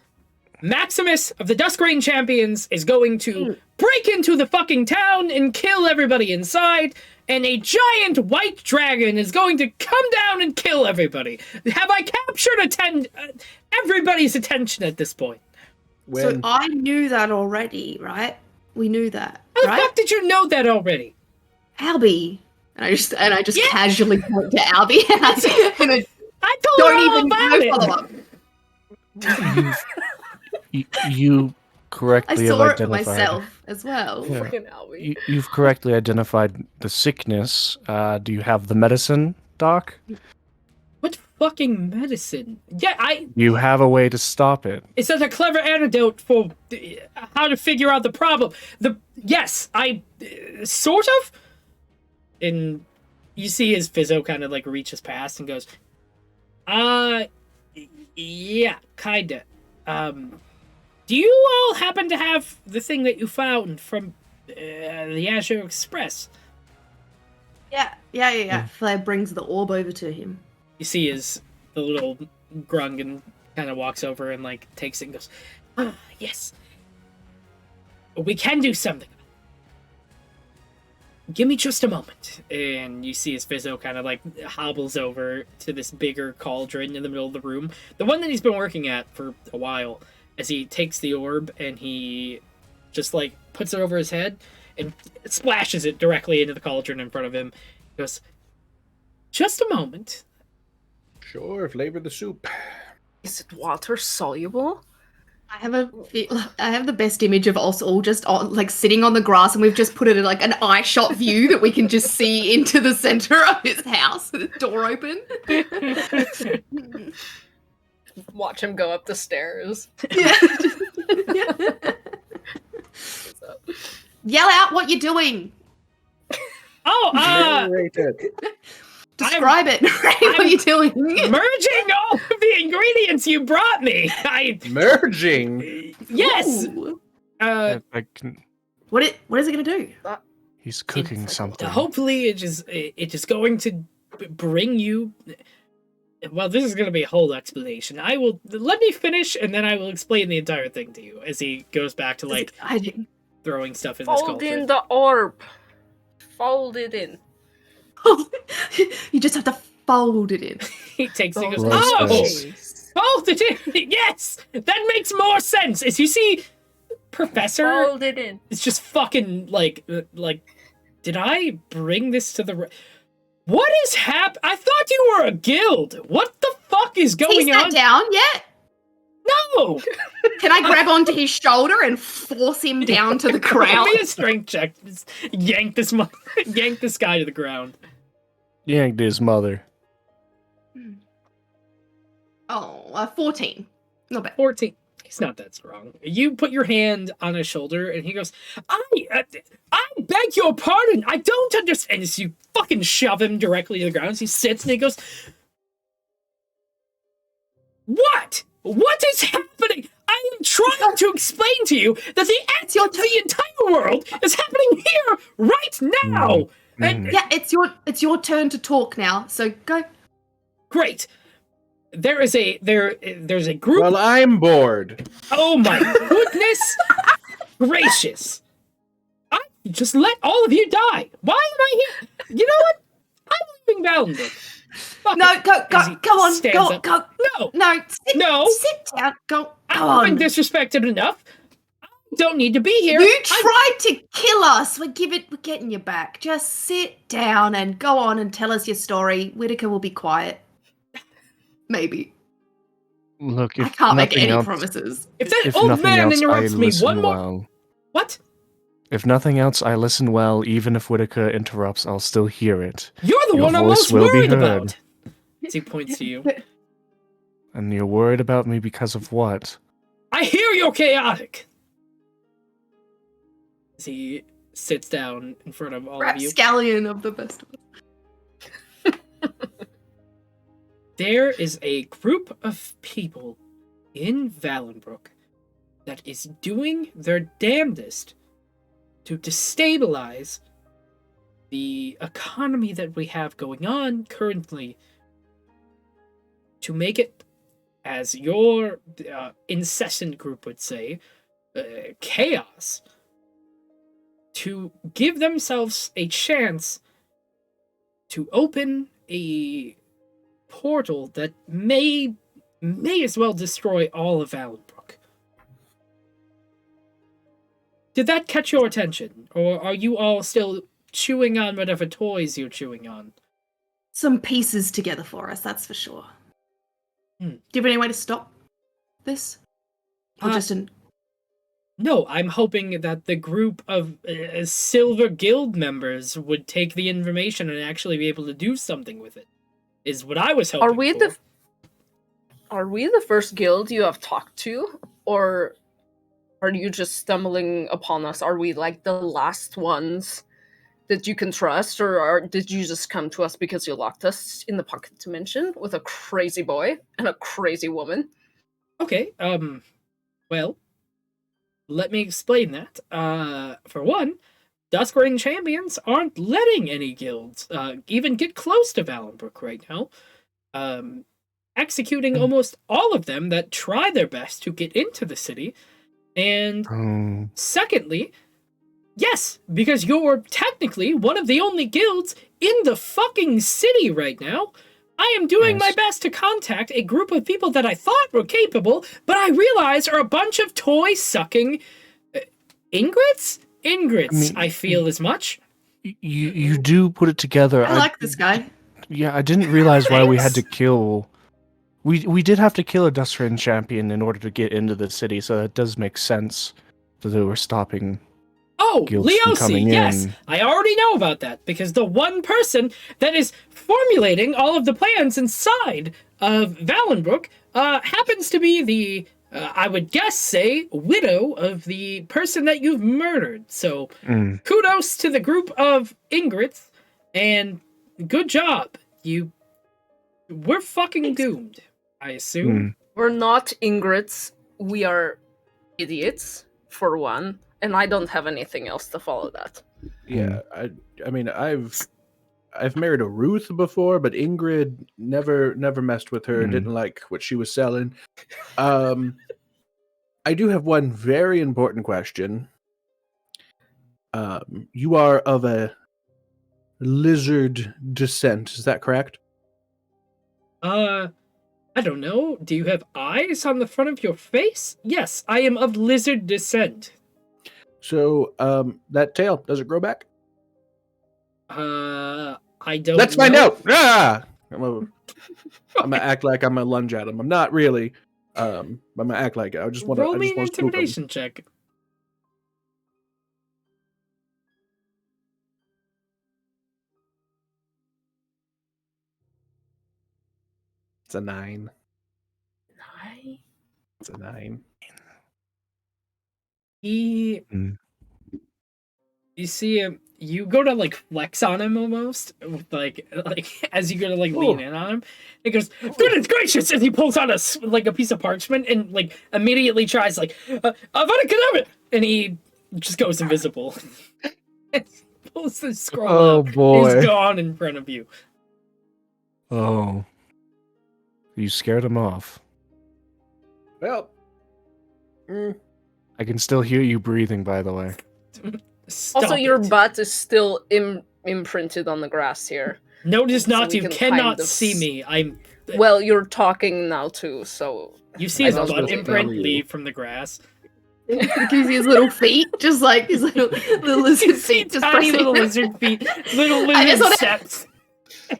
Maximus of the Duskgrain Champions is going to break into the fucking town and kill everybody inside, and a giant white dragon is going to come down and kill everybody. Have I captured everybody's attention at this point? So I knew that already, right? We knew that, How the right? fuck did you know that already? Albie. And I just casually point to Albie and I I told don't her all even about it. follow up. You correctly I have saw it for identified. myself as well. Yeah. Freaking Albie. You've correctly identified the sickness. Do you have the medicine, Doc? What fucking medicine? Yeah, You have a way to stop it. It's such a clever antidote for how to figure out the problem. Yes, I sort of. And you see his Fizzo kind of like reaches past and goes, yeah, kinda. Do you all happen to have the thing that you found from the Azure Express? Yeah. Flair brings the orb over to him. You see the little Grungan kind of walks over and like takes it and goes, yes. We can do something. Give me just a moment. And you see his Fizzo kind of like hobbles over to this bigger cauldron in the middle of the room. The one that he's been working at for a while, as he takes the orb and he just like puts it over his head and splashes it directly into the cauldron in front of him. He goes, just a moment. Sure, flavor the soup. Is it water soluble? I have the best image of us all just like sitting on the grass, and we've just put it in like an eye shot view that we can just see into the center of his house with the door open. Watch him go up the stairs. Yeah. Yell out what you're doing. Describe it. What you're doing. Merging all of the ingredients you brought me. Merging. Yes. Ooh. I can... What is it going to do? He's cooking like something. Hopefully, it is going to bring you. Well, this is going to be a whole explanation. Let me finish, and then I will explain the entire thing to you. As he goes back to like throwing stuff in this Fold cauldron. in the orb. Fold it in. You just have to fold it in. He takes it and goes, Roast oh! this. Fold it in! Yes! That makes more sense! As you see, Professor Fold it in. is just fucking, like, did I bring this to the... What is I thought you were a guild! What the fuck is going He's on? not down yet? No! Can I grab onto his shoulder and force him down to the ground? Give me a strength check. Just yank this guy to the ground. Yanked his mother. Oh, 14. Not bad. 14. He's not that strong. You put your hand on his shoulder, and he goes, I beg your pardon. I don't understand. As you fucking shove him directly to the ground, as he sits, and he goes, what? What is happening? I am trying to explain to you that the end of the entire world is happening here, right now. And Yeah, it's your turn to talk now. So go. great. There's a group. Well, I'm bored. Oh my goodness gracious! I just let all of you die. Why am I here? You know what? I'm leaving Valenberg. No, go. No, Sit down. Go I've been on. disrespected enough. I don't need to be here. You tried to kill us. We're getting you back. Just sit down and go on and tell us your story. Whitaker will be quiet. Maybe. Look, I if can't make nothing any else, promises. If that if old nothing man else, interrupts I me listen one more. well. What? If nothing else, I listen well. Even if Whitaker interrupts, I'll still hear it. You're the Your one I'm voice most will be worried heard. about. As he points to you. And you're worried about me because of what? I hear you're chaotic. As he sits down in front of all of you. Rapscallion of the best of us. There is a group of people in Valenbrook that is doing their damnedest to destabilize the economy that we have going on currently, to make it, as your incessant group would say, chaos, to give themselves a chance to open a portal that may as well destroy all of Valenbrook. Did that catch your attention, or are you all still chewing on whatever toys you're chewing on? Some pieces together for us, that's for sure. Do you have any way to stop this? Or just an... No, I'm hoping that the group of Silver Guild members would take the information and actually be able to do something with it. Is what I was hoping for. Are we the first guild you have talked to, or are you just stumbling upon us? Are we like the last ones that you can trust, or did you just come to us because you locked us in the pocket dimension with a crazy boy and a crazy woman? Okay, well, let me explain that. For one, Duskring champions aren't letting any guilds even get close to Valenbrook right now. Executing almost all of them that try their best to get into the city. And secondly, yes, because you're technically one of the only guilds in the fucking city right now. I am doing my best to contact a group of people that I thought were capable, but I realize are a bunch of toy-sucking ingrates? Ingrates, I feel as much. You do put it together. I like this guy. Yeah, I didn't realize why we had to kill... We did have to kill a Duskring champion in order to get into the city, so that does make sense that they were stopping... Oh, Leosi, yes! In. I already know about that, because the one person that is formulating all of the plans inside of Valenbrook happens to be the, I would guess widow of the person that you've murdered. So, kudos to the group of Ingrats, and good job. We're fucking doomed, I assume. We're not Ingrats, we are idiots, for one. And I don't have anything else to follow that. Yeah, I mean, I've married a Ruth before, but Ingrid never messed with her. Mhm. Didn't like what she was selling. I do have one very important question. You are of a lizard descent, is that correct? I don't know. Do you have eyes on the front of your face? Yes, I am of lizard descent. So, that tail, does it grow back? I don't Let's know. find out! Ah! I'm gonna act like I'm gonna lunge at him. I'm not really. I'm gonna act like it. I just want to. Roll I me just an want to spook him. intimidation check. It's a 9. Nine. It's a 9. He, Mm. you see him. You go to like flex on him almost, with like as you go to like lean in on him. He goes, "Goodness gracious!" And he pulls out a piece of parchment and like immediately tries like, "Avada Kedavra!" And he just goes invisible. And pulls the scroll Oh, up. boy. He's gone in front of you. Oh. You scared him off. Well, I can still hear you breathing, by the way. Stop Also, your it. butt is still imprinted on the grass here. Notice so not, we you can cannot kind of see me. I'm. Well, you're talking now too, so You see I his don't butt really imprint know you. leave from the grass. You can see his little feet, just like his little lizard You see feet, just tiny pressing. little lizard feet, little I just lizard wanna- steps.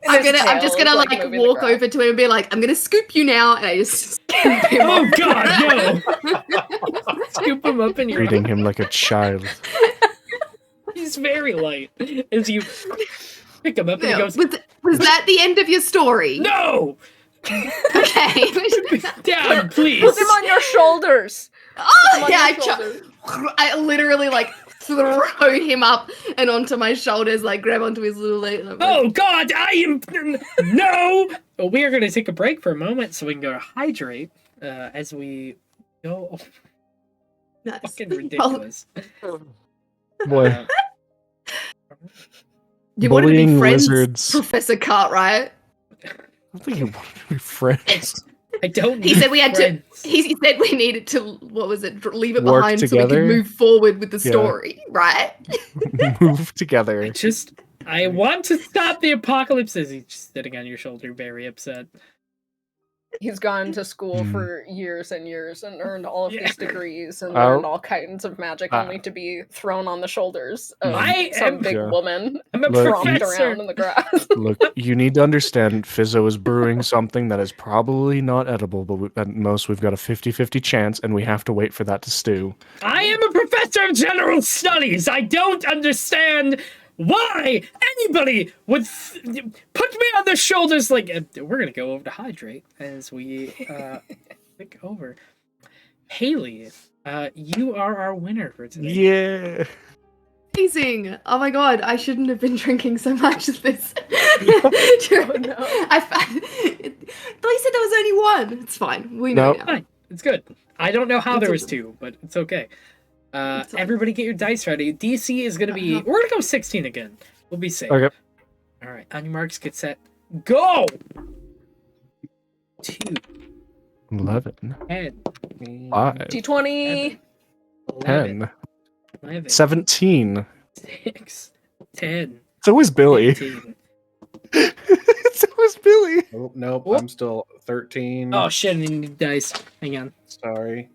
I'm just gonna like moving the walk grass. over to him and be like, I'm gonna scoop you now, and I just scoop him Oh up. God, no! Scoop him up in your. Treating him like a child. He's very light. As you pick him up, and he No, goes, was that the end of your story? "No, Okay. down, please." Put them on your shoulders. Oh on yeah, your shoulders. I literally like throw him up and onto my shoulders, like grab onto his little leg. And I'm like, Oh God, I am no. Well, we are going to take a break for a moment so we can go to hydrate as we go. nice. Fucking ridiculous. Boy. Uh, You wanted to be Bullying friends, lizards. Professor Cartwright. I don't think you want to be friends. I don't. He need said we had friends. to. He said we needed to. What was it? Leave it Work behind so we together? could move forward with the Yeah. story, right? Move together. I want to stop the apocalypse. As he's just sitting on your shoulder, very upset. He's gone to school Hmm. for years and years and earned all of Yeah. these degrees and Oh. learned all kinds of magic Ah. only to be thrown on the shoulders of I some am- big Yeah. woman I'm a Look, tromped professor. around in the grass. Look, you need to understand Fizzo is brewing something that is probably not edible, but at most we've got a 50-50 chance, and we have to wait for that to stew. I am a professor of general studies. I don't understand why anybody would put me on their shoulders like. We're gonna go over to hydrate as we click over. Haley, you are our winner for today. Yeah. Amazing! Oh my god, I shouldn't have been drinking so much of this. Oh, no. I thought you said there was only one. It's fine. We know Nope. now. Fine, it's good. I don't know how It's there a- was two, but it's okay. It's fine. Everybody get your dice ready. DC is gonna be. Uh-huh. We're gonna go 16 again. We'll be safe. Okay. All right. On your marks, get set, go. 2, 11, 10, 5, T20. 10, 11, 17. 6, 10, It's always Billy. 15. It's always Billy. Nope. Oh. I'm still 13. Oh shit! I need dice. Hang on. Sorry.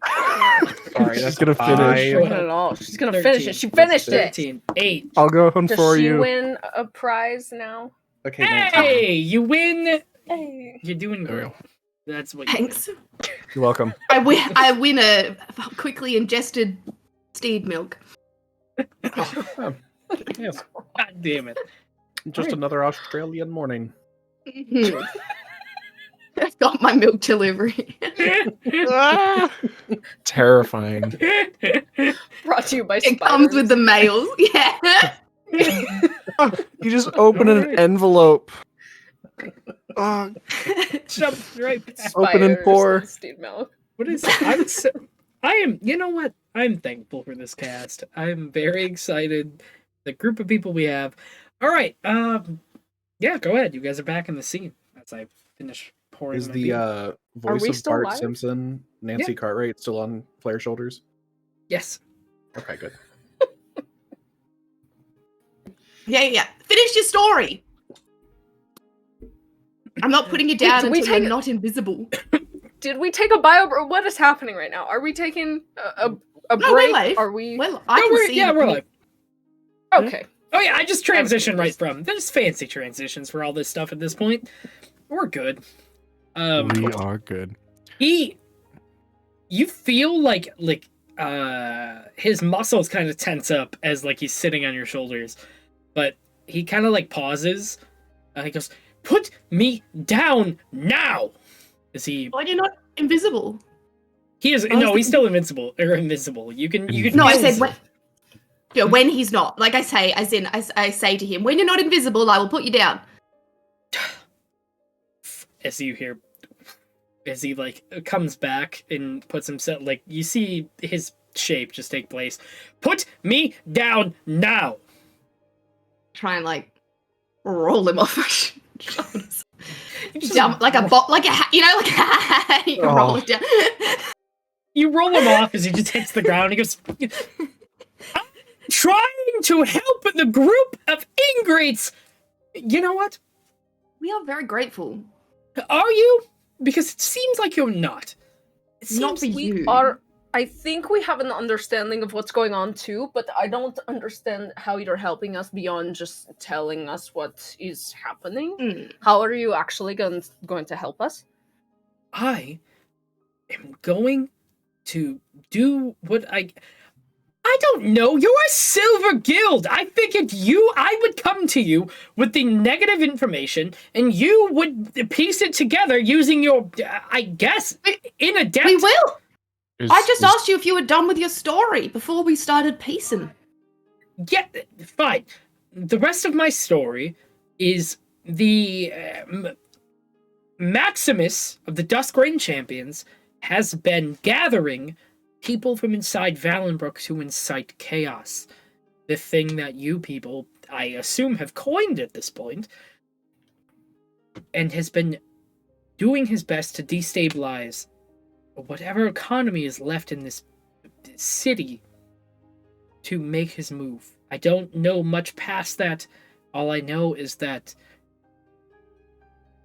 Sorry, She's that's gonna a finish. five. She's doing it all. She's gonna finish it. She finished it. 13, 8. I'll go on Does for she you. win a prize now? Okay, 19. Hey, you win. Hey. You're doing There we great. That's what. You Thanks. You're welcome. I win a quickly ingested steed milk. Oh, yes. God damn it. Just another Australian morning. Mhm. I've got my milk delivery. Terrifying. Brought to you by It comes with the mail. Yeah. You just open an Alright. envelope. Oh, Jump right past. Open and pour. Steed milk. What is? I am. You know what? I'm thankful for this cast. I'm very excited the group of people we have. All right. Yeah, go ahead. You guys are back in the scene as I finish pouring. Is my the beer. voice we of still Bart live? Simpson, Nancy Cartwright, still on Flair's shoulders? Yes. Okay, good. Yeah. Finish your story. I'm not putting you down Wait, until you're not invisible. Did we take a bio? What is happening right now? Are we taking a No, break? we're live. Are we? Well, I can see. We're live. Okay. Oh yeah, I just transitioned right from. There's fancy transitions for all this stuff at this point. We're good. We are good. You feel like his muscles kind of tense up as like he's sitting on your shoulders, but he kind of like pauses. He goes, "Put me down now." Is he? Why are you not invisible? He is no. He's still invincible or invisible. You can. No, I said when. Yeah, when he's not. Like I say, as in, I say to him, when you're not invisible, I will put you down. As you hear, as he like comes back and puts himself like you see his shape just take place. Put me down now. Try and like roll him off my shoulders. Down, like a bot, like a you know, like you can roll it down. You roll him off as he just hits the ground. He goes, "I'm trying to help the group of ingrates." You know what? We are very grateful. Are you? Because it seems like you're not. It seems Not for We you. are. I think we have an understanding of what's going on too, but I don't understand how you're helping us beyond just telling us what is happening. Mm. How are you actually going to help us? I am going to do what I don't know. You're a silver guild. I figured I would come to you with the negative information, and you would piece it together using your, I guess, inadept. We will. I just asked you if you were done with your story before we started piecing. Yeah, fine. The rest of my story is the Maximus of the Duskgrain Champions has been gathering people from inside Valenbrook to incite chaos. The thing that you people, I assume, have coined at this point, and has been doing his best to destabilize whatever economy is left in this city to make his move. I don't know much past that. All I know is that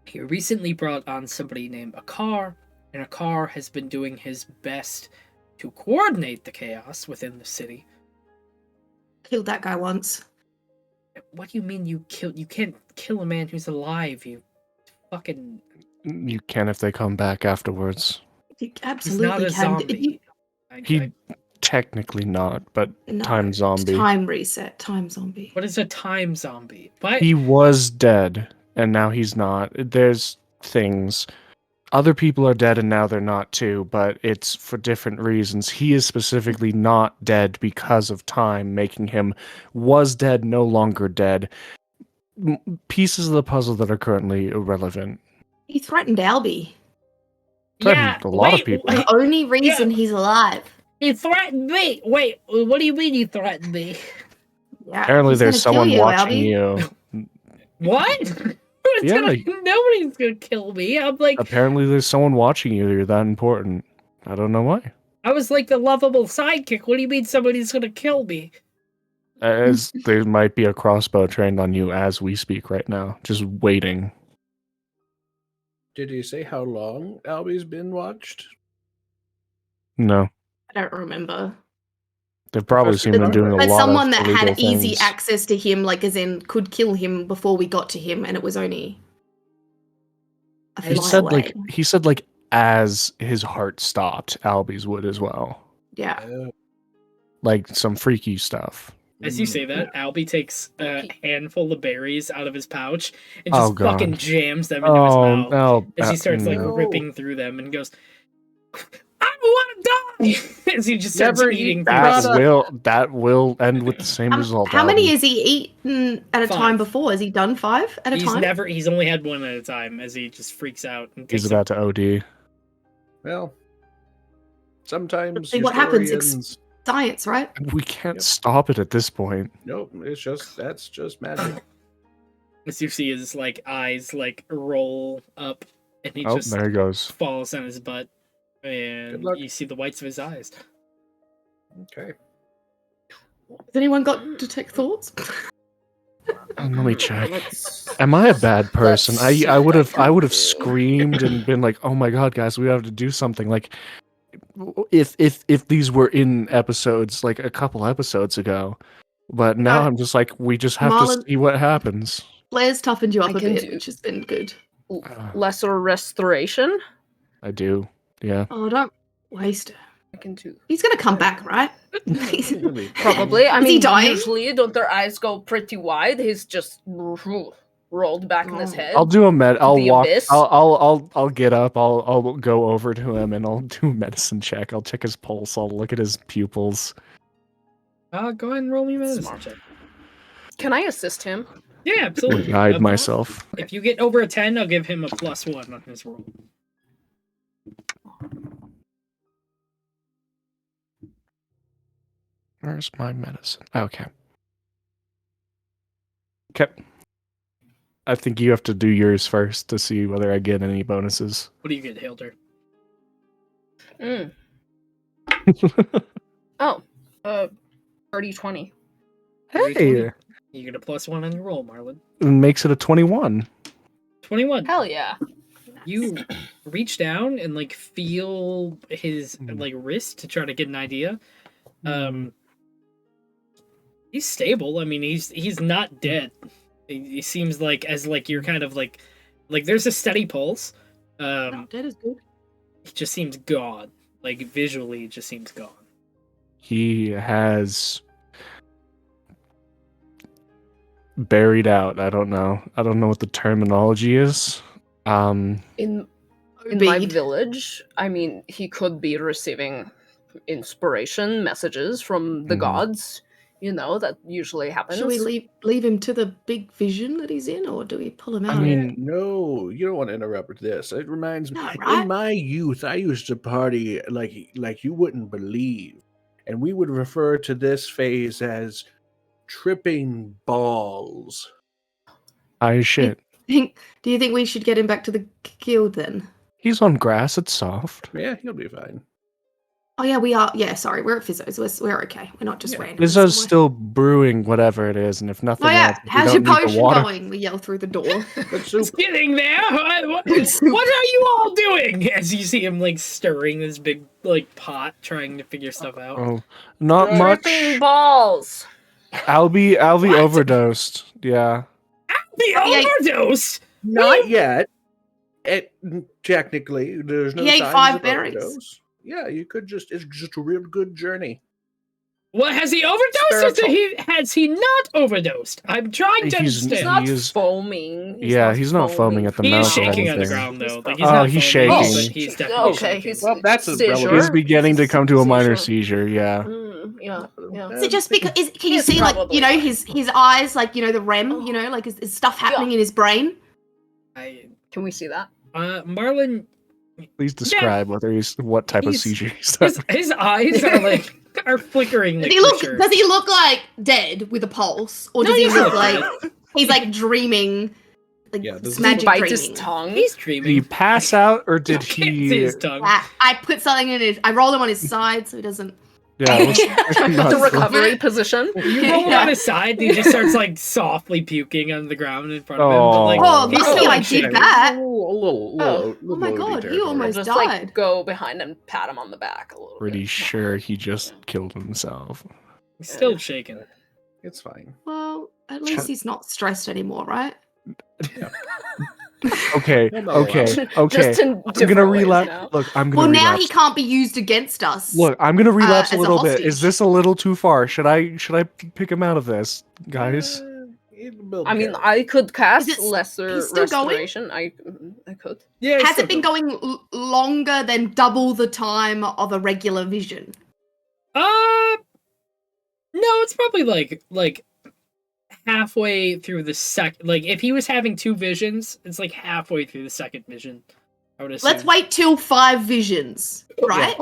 he recently brought on somebody named Akar, and Akar has been doing his best to coordinate the chaos within the city. Killed that guy once. What do you mean you can't kill a man who's alive, you fucking... You can if they come back afterwards. You absolutely He's not a can. zombie. He technically not, but No, time zombie. Time reset. Time zombie. What is a time zombie? What? He was dead, and now he's not. There's things. Other people are dead, and now they're not too, but it's for different reasons. He is specifically not dead because of time, making him was dead, no longer dead. Pieces of the puzzle that are currently irrelevant. He threatened Albie. Threatened a lot of people. The only reason he's alive. He threatened me! Wait, what do you mean he threatened me? Yeah, Apparently he's there's gonna someone kill you, watching Albie. you. What? Yeah. Nobody's gonna kill me. I'm like... Apparently there's someone watching you. You're that important. I don't know why. I was like the lovable sidekick. What do you mean somebody's gonna kill me? As there might be a crossbow trained on you as we speak right now, just waiting. Did he say how long Albie's been watched? No, I don't remember. they've probably Professor seen him Cartwright. doing a But lot someone of that illegal had easy things. access to him, like as in could kill him before we got to him, and it was only a He fly said away. like as his heart stopped, Albie's would as well. Yeah. Like some freaky stuff. As you say that, Albie takes a handful of berries out of his pouch and Oh, just God. fucking jams them into his Oh mouth. no! As he starts like no. ripping through them and goes, "I want to die!" As he just starts Never eating eat through that. That will end with the same result. How many Albie. has he eaten at a 5. time before? Has he done 5 at a time? He's only had one at a time as he just freaks out and He's takes about to OD. Well, sometimes See, your what story happens ends science, right? We can't Yep. stop it at this point. Nope, that's just magic. As you see his like eyes like roll up, and he Oh, just there he goes. falls on his butt, and Good luck. you see the whites of his eyes. Okay. Has anyone got detect thoughts? Let me check. Let's- Am I a bad person? Let's see I would what have can do. screamed and been like, "Oh my god, guys, we have to do something!" Like, if these were in episodes like a couple episodes ago, but now I'm just like, we just have Marlon- to see what happens. Blair's toughened you up I a can bit, do- which has been good. Lesser restoration. I do, yeah. Oh, don't waste it. I can do. He's gonna come back, right? Probably. I Is he mean, dying? usually don't their eyes go pretty wide? He's just rolled back in his head. I'll do a I'll The walk. abyss? I'll get up. I'll go over to him and I'll do a medicine check. I'll check his pulse. I'll look at his pupils. Go ahead and roll me a medicine Smart. check. Can I assist him? Yeah, absolutely. Guide myself. If you get over a 10, I'll give him a +1 on his roll. Where's my medicine? Okay. Okay. I think you have to do yours first to see whether I get any bonuses. What do you get, Hilder? Mm. Oh, 30-20. Hey, You get a +1 on your roll, Marlon. it makes it a 21. 21. Hell yeah. You reach down and like feel his Hmm. like wrist to try to get an idea. He's stable. I mean, he's not dead. He seems like as like you're kind of like there's a steady pulse. No, dead is good. He just seems gone. Like visually, it just seems gone. He has buried out. I don't know what the terminology is. In my Obeyed. village, I mean, he could be receiving inspiration messages from the Mhm. gods. You know, that usually happens. Should we leave him to the big vision that he's in, or do we pull him out? I mean, No, you don't want to interrupt with this. It reminds me. No, right? In my youth, I used to party like you wouldn't believe, and we would refer to this phase as tripping balls. Shit. do you think we should get him back to the guild then? He's on grass. It's soft. Yeah, he'll be fine. Oh yeah, we are. Yeah, sorry, we're at Fizzo's. We're okay. We're not just Yeah. random. Lizzo's still brewing whatever it is, and if nothing Oh yeah, else, if we how's your don't need the potion water- going? We yell through the door. Good It's soup. getting there. What are you all doing? As you see him like stirring this big like pot, trying to figure stuff out. Oh, not much. Tripping balls. I'll be What? overdosed. Yeah. The Yeah. overdose. Not yet. Technically, there's no He ate signs 5 of berries. overdose. Yeah, you could just. It's just a real good journey. What has he overdosed? Or has he not overdosed? I'm trying to He's- He's understand. not He is- foaming. Yeah, he's not foaming at the He mouth is or shaking on the anything. ground though. Like, Oh, not he's foaming, shaking. but he's definitely Okay, shaking. he's Well, that's a seizure. relative- He's beginning to come to a minor Seizure. seizure. Yeah. Yeah, yeah. Is it just because? Can you Yes, see like probably. his eyes, like the REM? Like is stuff happening in his brain? Can we see that? Marlon, Please describe what type of He's- seizure he's his eyes are flickering. Like, Does he look? for sure. Does he look like dead with a pulse, or No, does he he's look not like he's like dreaming? Like Yeah, does it's he magic Bite dreaming. his tongue. He's Did dreaming. he pass out or did You can't he? see his tongue. I put something in his. I rolled him on his side so he doesn't. Yeah. let's- the recovery position. You roll him on his side, and he just starts like softly puking on the ground in front of him. But, like, Oh, he's lucky still I in did shape. that. A little Oh my God, he almost Just died. like go behind and pat him on the back a little Pretty bit. sure he just killed himself. He's still shaking. It's fine. Well, at least he's not stressed anymore, right? Okay. Well, no, Okay. Okay. Just in I'm gonna different ways relapse. now. Look, I'm Well, gonna now relapse. he can't be used against us. Look, I'm gonna relapse a as a little bit. hostage. Is this a little too far? Should I pick him out of this, guys? I mean, I could cast Is it- lesser he's still going? restoration. I could. Yeah. Has it been going longer than double the time of a regular vision? No, it's probably like halfway through the second. Like if he was having 2 visions, it's like halfway through the second vision. I would assume. Let's wait till 5 visions, right?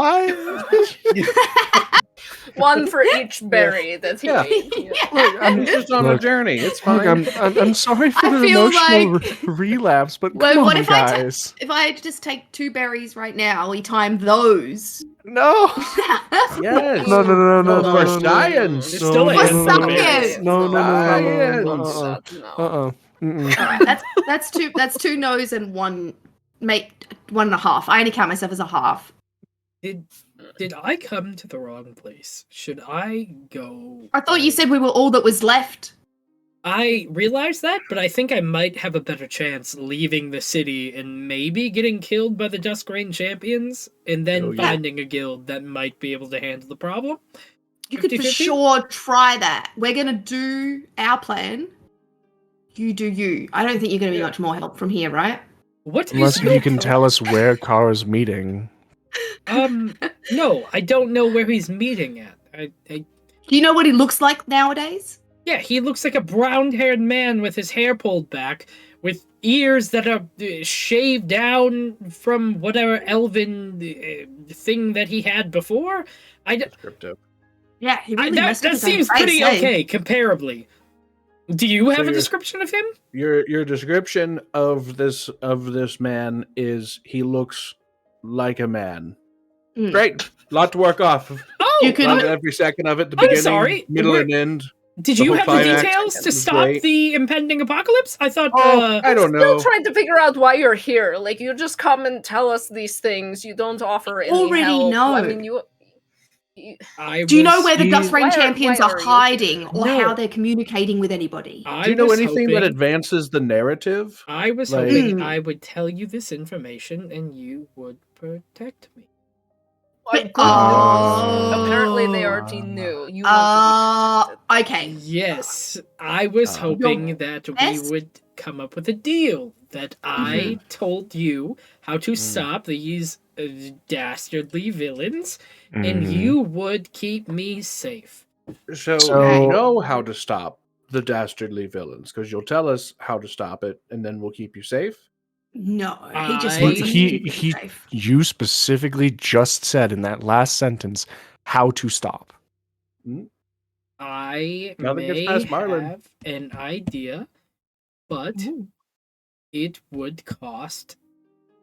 One for each berry that he ate. Yeah. Look, I'm just on a journey. It's fine. Look, I'm sorry for I the feel emotional like- relapse, but Well, come what on, if I guys. if I just take 2 berries right now, we time those. No. Yes. No, For science. It's still a For handful of berries. science. No. Science. Uh-uh. Mm-mm. Alright, that's 2 no's and 1 1 and a half. I only count myself as a half. Did I come to the wrong place? Should I go? I thought you said we were all that was left. I realized that, but I think I might have a better chance leaving the city and maybe getting killed by the Duskgrain champions, and then Oh, yeah. finding a guild that might be able to handle the problem. You could for 50-50? sure try that. We're gonna do our plan. You do you. I don't think you're gonna be much more help from here, right? What Unless is you your can plan? tell us where Kara's meeting. No, I don't know where he's meeting at. Do you know what he looks like nowadays? Yeah, he looks like a brown-haired man with his hair pulled back, with ears that are shaved down from whatever elven thing that he had before. Descriptive. Yeah, he really that messed up his own seems face, pretty eh? okay, comparably. Do you have a you're- description of him? Your description of this man is he looks like a man. Mm. Great. Lot to work off. Oh, You could- Loved every second of it, the I'm beginning, sorry, middle, we're- and end. did the you whole have the climax details to was stop great. the impending apocalypse? I thought, I don't Still know. trying to figure out why you're here. Like, you just come and tell us these things. You don't offer any Already help. I know. mean, you Do you know where the he- Dust Rain Why are- champions why are are you hiding here? or No. how they're communicating with anybody? I Do you know was anything that hoping- advances the narrative? I was Like- hoping Mm. I would tell you this information and you would protect me. Why, good Oh. news. Apparently, they already knew. You want to be protected. Okay. Yes, I was hoping that we best- would come up with a deal. That I told you how to stop these dastardly villains, and Mhm. you would keep me safe. So So- you know how to stop the dastardly villains because you'll tell us how to stop it, and then we'll keep you safe. No, he just I- wants us to He- keep he- him safe. You specifically just said in that last sentence how to stop. I Nothing gets may past Marlin. have an idea, but it would cost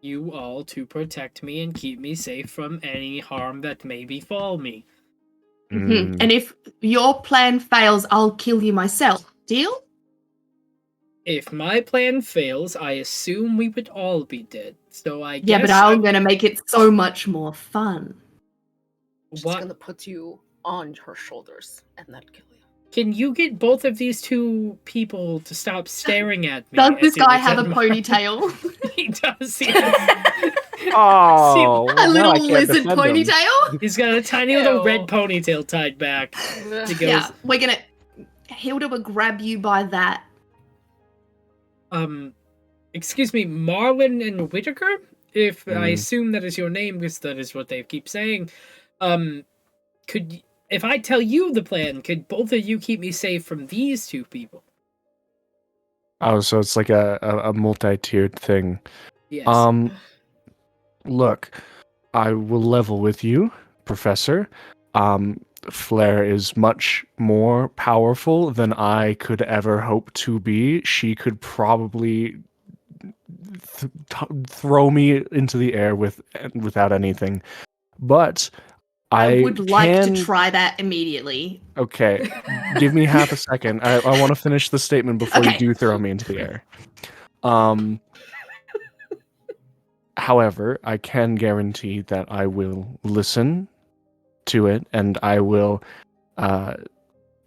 you all to protect me and keep me safe from any harm that may befall me. Mhm. And if your plan fails, I'll kill you myself. Deal? If my plan fails, I assume we would all be dead. So I Yeah, guess but I'm going to make it so much more fun. She's what gonna put you on her shoulders and then kill you. can you get both of these two people to stop staring at me? Does as this he guy looks have a at my- ponytail? He does. He does. Oh, A little lizard ponytail? He's got a tiny little Ew. red ponytail tied back. He goes, Yeah, we're going to... Hilda will grab you by that. Excuse me, Marlin and Whitaker? If I Mm. assume that is your name, because that is what they keep saying. If I tell you the plan, could both of you keep me safe from these two people? Oh, so it's like a multi-tiered thing. Yes. Look, I will level with you, Professor. Flair is much more powerful than I could ever hope to be. She could probably throw me into the air without anything. But I would like can... to try that immediately. Okay, give me half a second. I want to finish the statement before you Okay. do throw me into the air. However, I can guarantee that I will listen to it and I will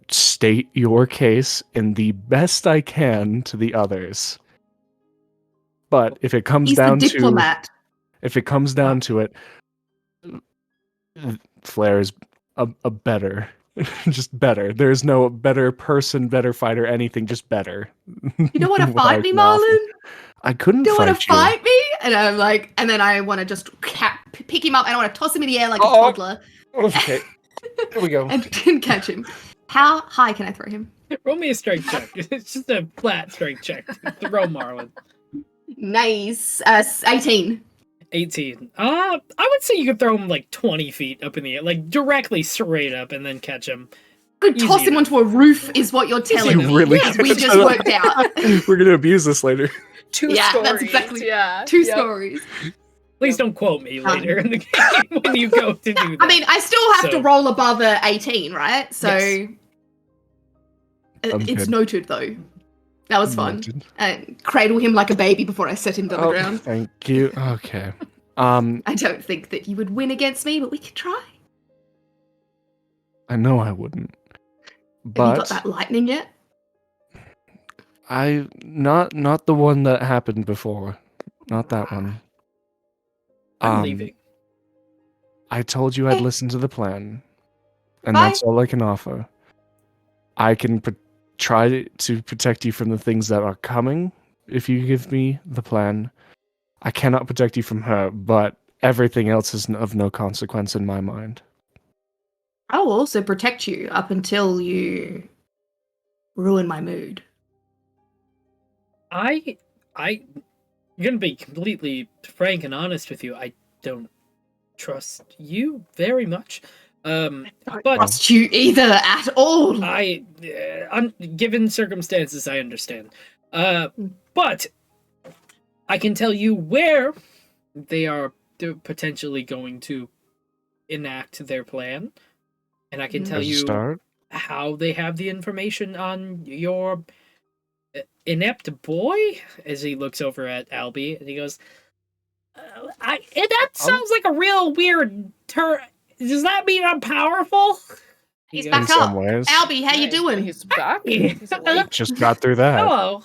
state your case in the best I can to the others. But if it comes He's down the diplomat. to it, Flair is a better, just better. There's no better person, better fighter, anything, just better. You don't want to What I fight me, can offer. Marlon? I couldn't You don't fight want to you. fight me? And I'm like, and then I want to just pick him up and I want to toss him in the air like a Oh. toddler Okay, here we go. and catch him. How high can I throw him? Roll me a strength check. It's just a flat strength check. Throw Marlin. Nice. 18. 18. I would say you could throw him like 20 feet up in the air, like directly straight up, and then catch him. Could toss Easy him enough. onto a roof, is what you're telling me. really As we just worked out. We're gonna abuse this later. Two Yeah, stories. that's exactly- Yeah. Two Yep. stories. Please don't quote me later in the game when you go to do that. I mean, I still have to So- roll above a 18, right? So Yes. it's good. noted, though. That was fun. Noted. Cradle him like a baby before I set him to the Oh, ground. thank you. Okay. I don't think that you would win against me, but we could try. I know I wouldn't. Have you got But that lightning yet? I not the one that happened before. Not that one. I'm leaving. I told you I'd Okay. listen to the plan. And Bye. that's all I can offer. I can try to protect you from the things that are coming if you give me the plan. I cannot protect you from her, but everything else is of no consequence in my mind. I will also protect you up until you ruin my mood. I'm gonna be completely frank and honest with you. I don't trust you very much. Don't But trust you either at all. given circumstances, I understand. But I can tell you where they are potentially going to enact their plan, and I can tell As a you start, how they have the information on your inept boy. As he looks over at Albie, and he goes, "That sounds like a real weird turn. Does that mean I'm powerful?" He's He back in goes, some up. ways, Albie, how you Nice. doing? He's back. Yeah. He's awake. just got through that. Hello.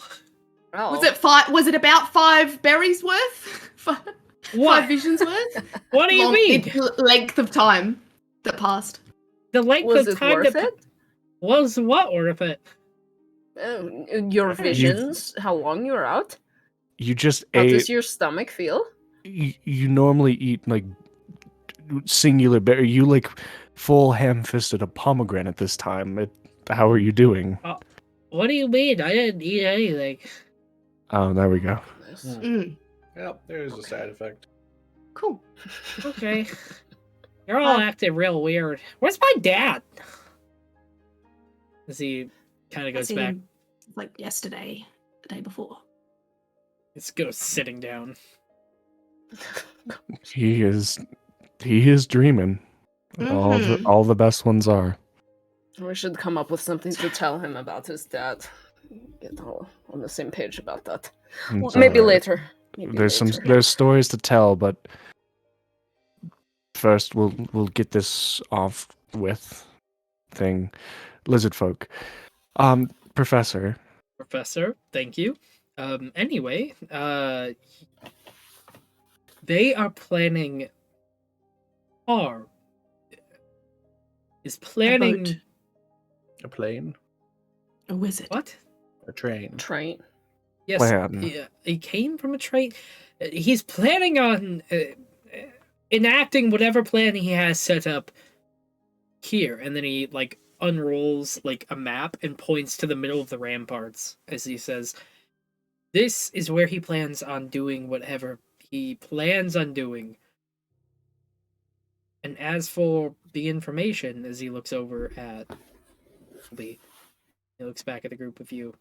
Oh. Was it five? Was it about 5 berries worth? Five What? visions worth? What do you mean? Length of time that passed. The length Was of it time worth that it? was what worth it? Your visions, how long you were out? You just How ate. does your stomach feel? You normally eat like singular berry. You like full ham-fisted a pomegranate this time. How are you doing? What do you mean? I didn't eat anything. Oh, there we go. Nice. Mm, Yep, there's a side effect. cool. Okay. You're all acting real weird. Where's my dad? As he kind of I goes seen back. him, like yesterday, the day before. Let's go sitting down. He is dreaming. Mhm. All the best ones are. We should come up with something to tell him about his dad. Get all on the same page about that. It's Maybe all right. later. Maybe later. There's stories to tell, but first we'll get this off with thing. Lizard folk. Professor. Professor, thank you. Anyway, they are planning. Are is planning boat. A plane? A wizard. what? A train? Train. Yes, Plan. he came from a train. He's planning on enacting whatever plan he has set up here, and then he like unrolls like a map and points to the middle of the ramparts as he says, "This is where he plans on doing whatever he plans on doing." And as for the information, as he looks over at Lee, he looks back at the group of you.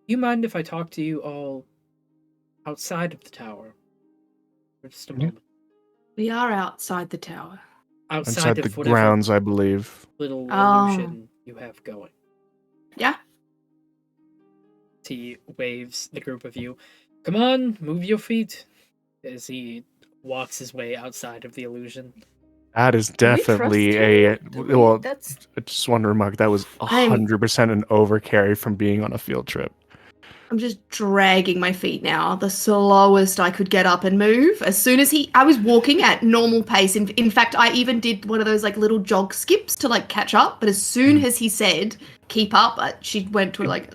Do you mind if I talk to you all outside of the tower for just a Yeah. moment? We are outside the tower. Outside Inside of the whatever grounds, I believe. little Oh. illusion you have going. Yeah. He waves the group of you. Come on, move your feet. As he walks his way outside of the illusion. That is Do we trust definitely him? a Do we- well. That's I just want to remark that was I'm- 100% an overcarry from being on a field trip. I'm just dragging my feet now, the slowest I could get up and move. As soon as I was walking at normal pace. In fact, I even did one of those like little jog skips to like catch up. But as soon as he said keep up, she went to like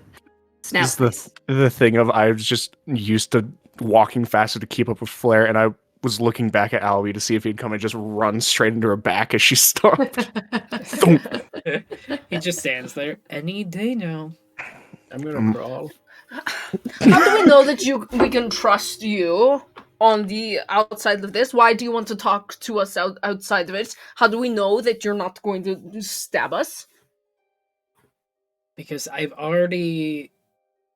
snap It's pace. the thing of I was just used to walking faster to keep up with Flair, and I was looking back at Albie to see if he'd come and just run straight into her back as she stopped. He just stands there any day now. I'm gonna crawl. How do we know that we can trust you on the outside of this? Why do you want to talk to us outside of it? How do we know that you're not going to stab us? Because I've already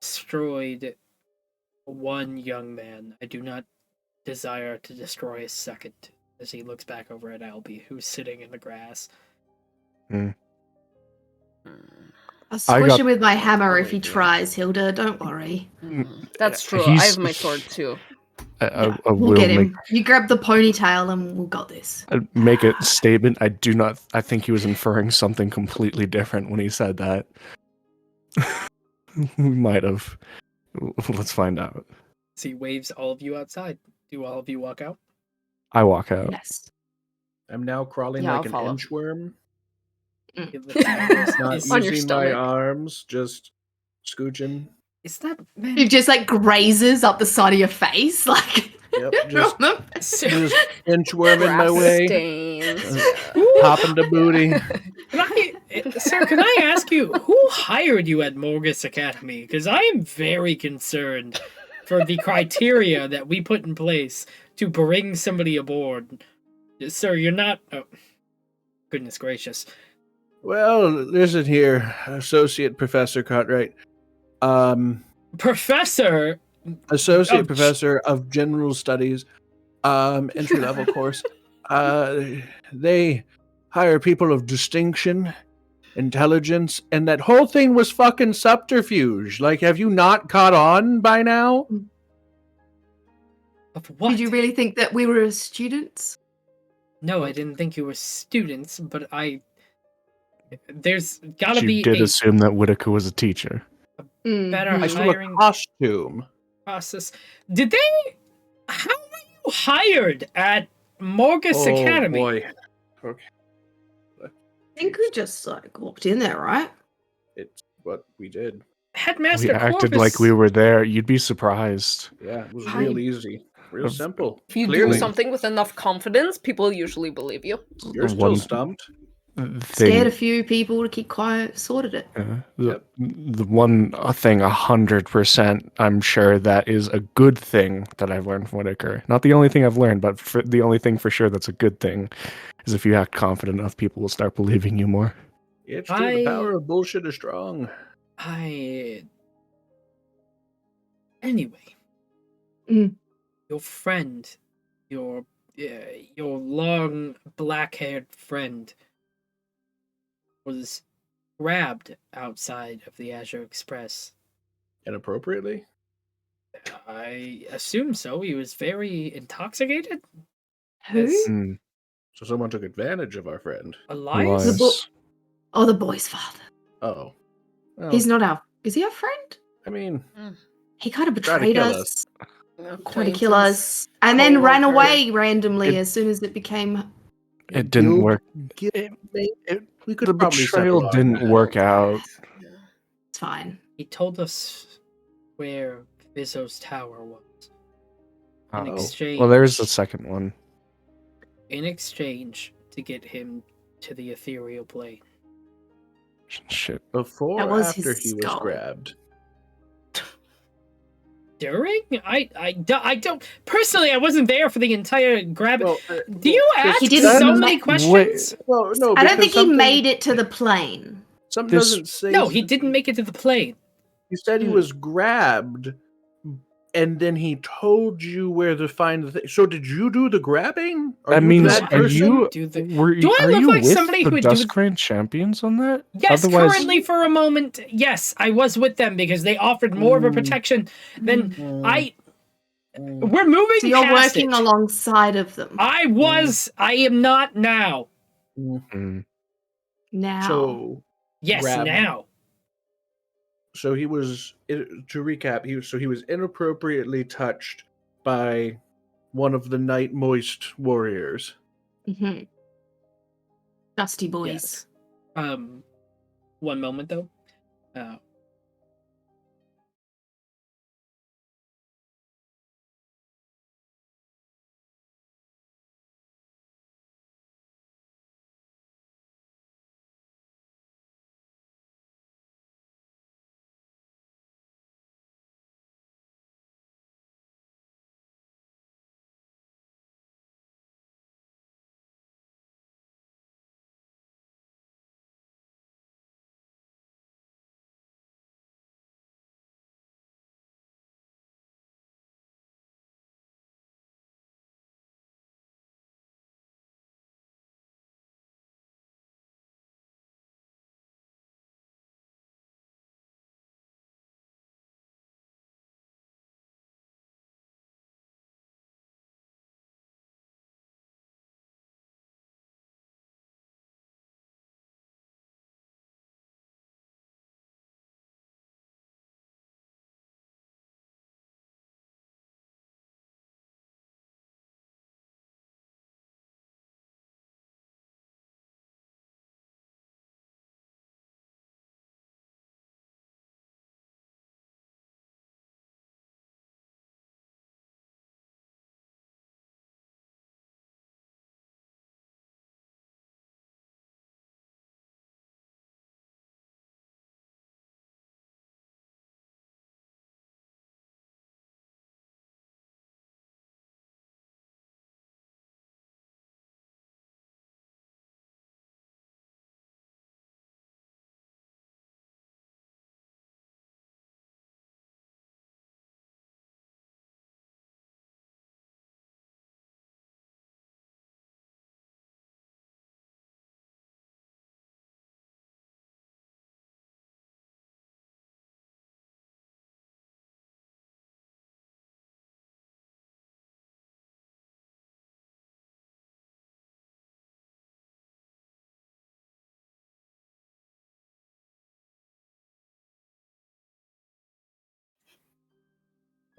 destroyed one young man. I do not desire to destroy a second. As he looks back over at Albie, who's sitting in the grass. I'll squish got- him with my hammer if he Yeah. tries, Hilda. Don't worry. That's true. I He's- have my sword too. I We'll will get him. You grab the ponytail and we'll got this. make a statement. I think he was inferring something completely different when he said that. We might have. Let's find out. So he waves all of you outside. Do all of you walk out? I walk out. Yes. I'm now crawling Yeah, like I'll an follow. inchworm, He lifts up not his- On your using my stomach. arms, just scooching. Is that man? It just like grazes up the side of your face, like. Yep, just Sir, just inchworming my Grass way, stains. hopping the booty. Can I ask you who hired you at Morgus Academy? Because I am very concerned for the criteria that we put in place to bring somebody aboard. Sir, you're not. Oh, goodness gracious! Well, listen here, Associate Professor Cartwright. Professor. Associate Oh, Professor of General Studies, entry level course. They hire people of distinction, intelligence, and that whole thing was fucking subterfuge. Like, have you not caught on by now? Of what? Did you really think that we were students? No, I didn't think you were students, but there's gotta You be did a assume that Whitaker was a teacher. better Mhm. I saw hiring a costume. process. Did they? How were you hired at Morgus Academy? Boy. Okay. I think we just like walked in there, right? It's what we did. Headmaster We acted Corvus. like we were there. You'd be surprised. Yeah, it was I- real easy. Real Of- simple. If you Clearly. do something with enough confidence, people usually believe you. You're still One stumped. Scared a thing. few people to keep quiet, sorted it. The one thing 100% I'm sure that is a good thing that I've learned from Whitaker. Not the only thing I've learned, but the only thing for sure that's a good thing is if you act confident enough, people will start believing you more. It's true. The power of bullshit is strong. Anyway. Mm. Your friend, your long black-haired friend, was grabbed outside of the Azure Express. Inappropriately? I assume so. He was very intoxicated. Who? As Mm, So someone took advantage of our friend. Elias? The Elias. Oh, the boy's father. Oh. Well, He's not our. Is he our friend? I mean, He kind of Tried to betrayed kill us. Tried to kill us, and then ran away randomly as soon as it became. It didn't guild- work. guild- we could The probably betrayal settle didn't work out. It's fine. He told us where Vizzo's tower was. In Oh. exchange, Well, there's the second one. in exchange to get him to the ethereal plane. Shit. Before That or was after his he was skull. grabbed? During? I don't personally. I wasn't there for the entire grab. Well, Do you ask he didn't so ma- many questions? well, no, I don't because think he something- made it to the plane. Something This- doesn't say. No, he didn't make it to the plane. He said he was grabbed, and then he told you where to find the thing. So did you do the grabbing? Are That you means, that are person? you? Do the- Were, Do I are look you like with somebody the who would do- Duskgrant champions on that? Yes, Otherwise- currently for a moment, yes, I was with them because they offered more of a protection than I. We're moving So you're past working it. alongside of them I was. I am not now. Mm. now. So Yes, Grabbed. now. So he was. To recap, he was inappropriately touched by one of the Night Moist warriors. Mhm. Dusty boys. One moment though.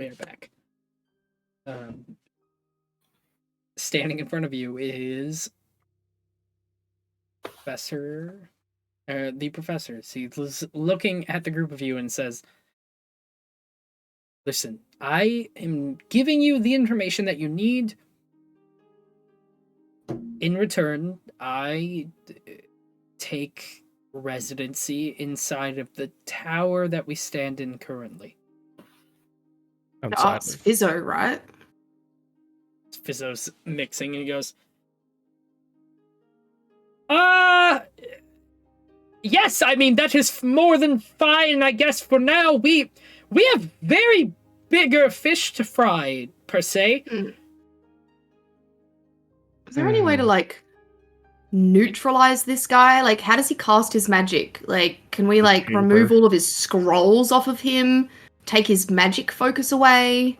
bareback. Standing in front of you is Professor. The professor. He's looking at the group of you and says, "Listen, I am giving you the information that you need. In return, I take residency inside of the tower that we stand in currently." Outside It's of Fizzo, right? Fizzo's mixing and he goes, yes, I mean, that is more than fine, I guess, for now. We have very bigger fish to fry, per se. Is there any way to, like, neutralize this guy? Like, how does he cast his magic? Like, can we, like, Chamber. remove all of his scrolls off of him? Take his magic focus away?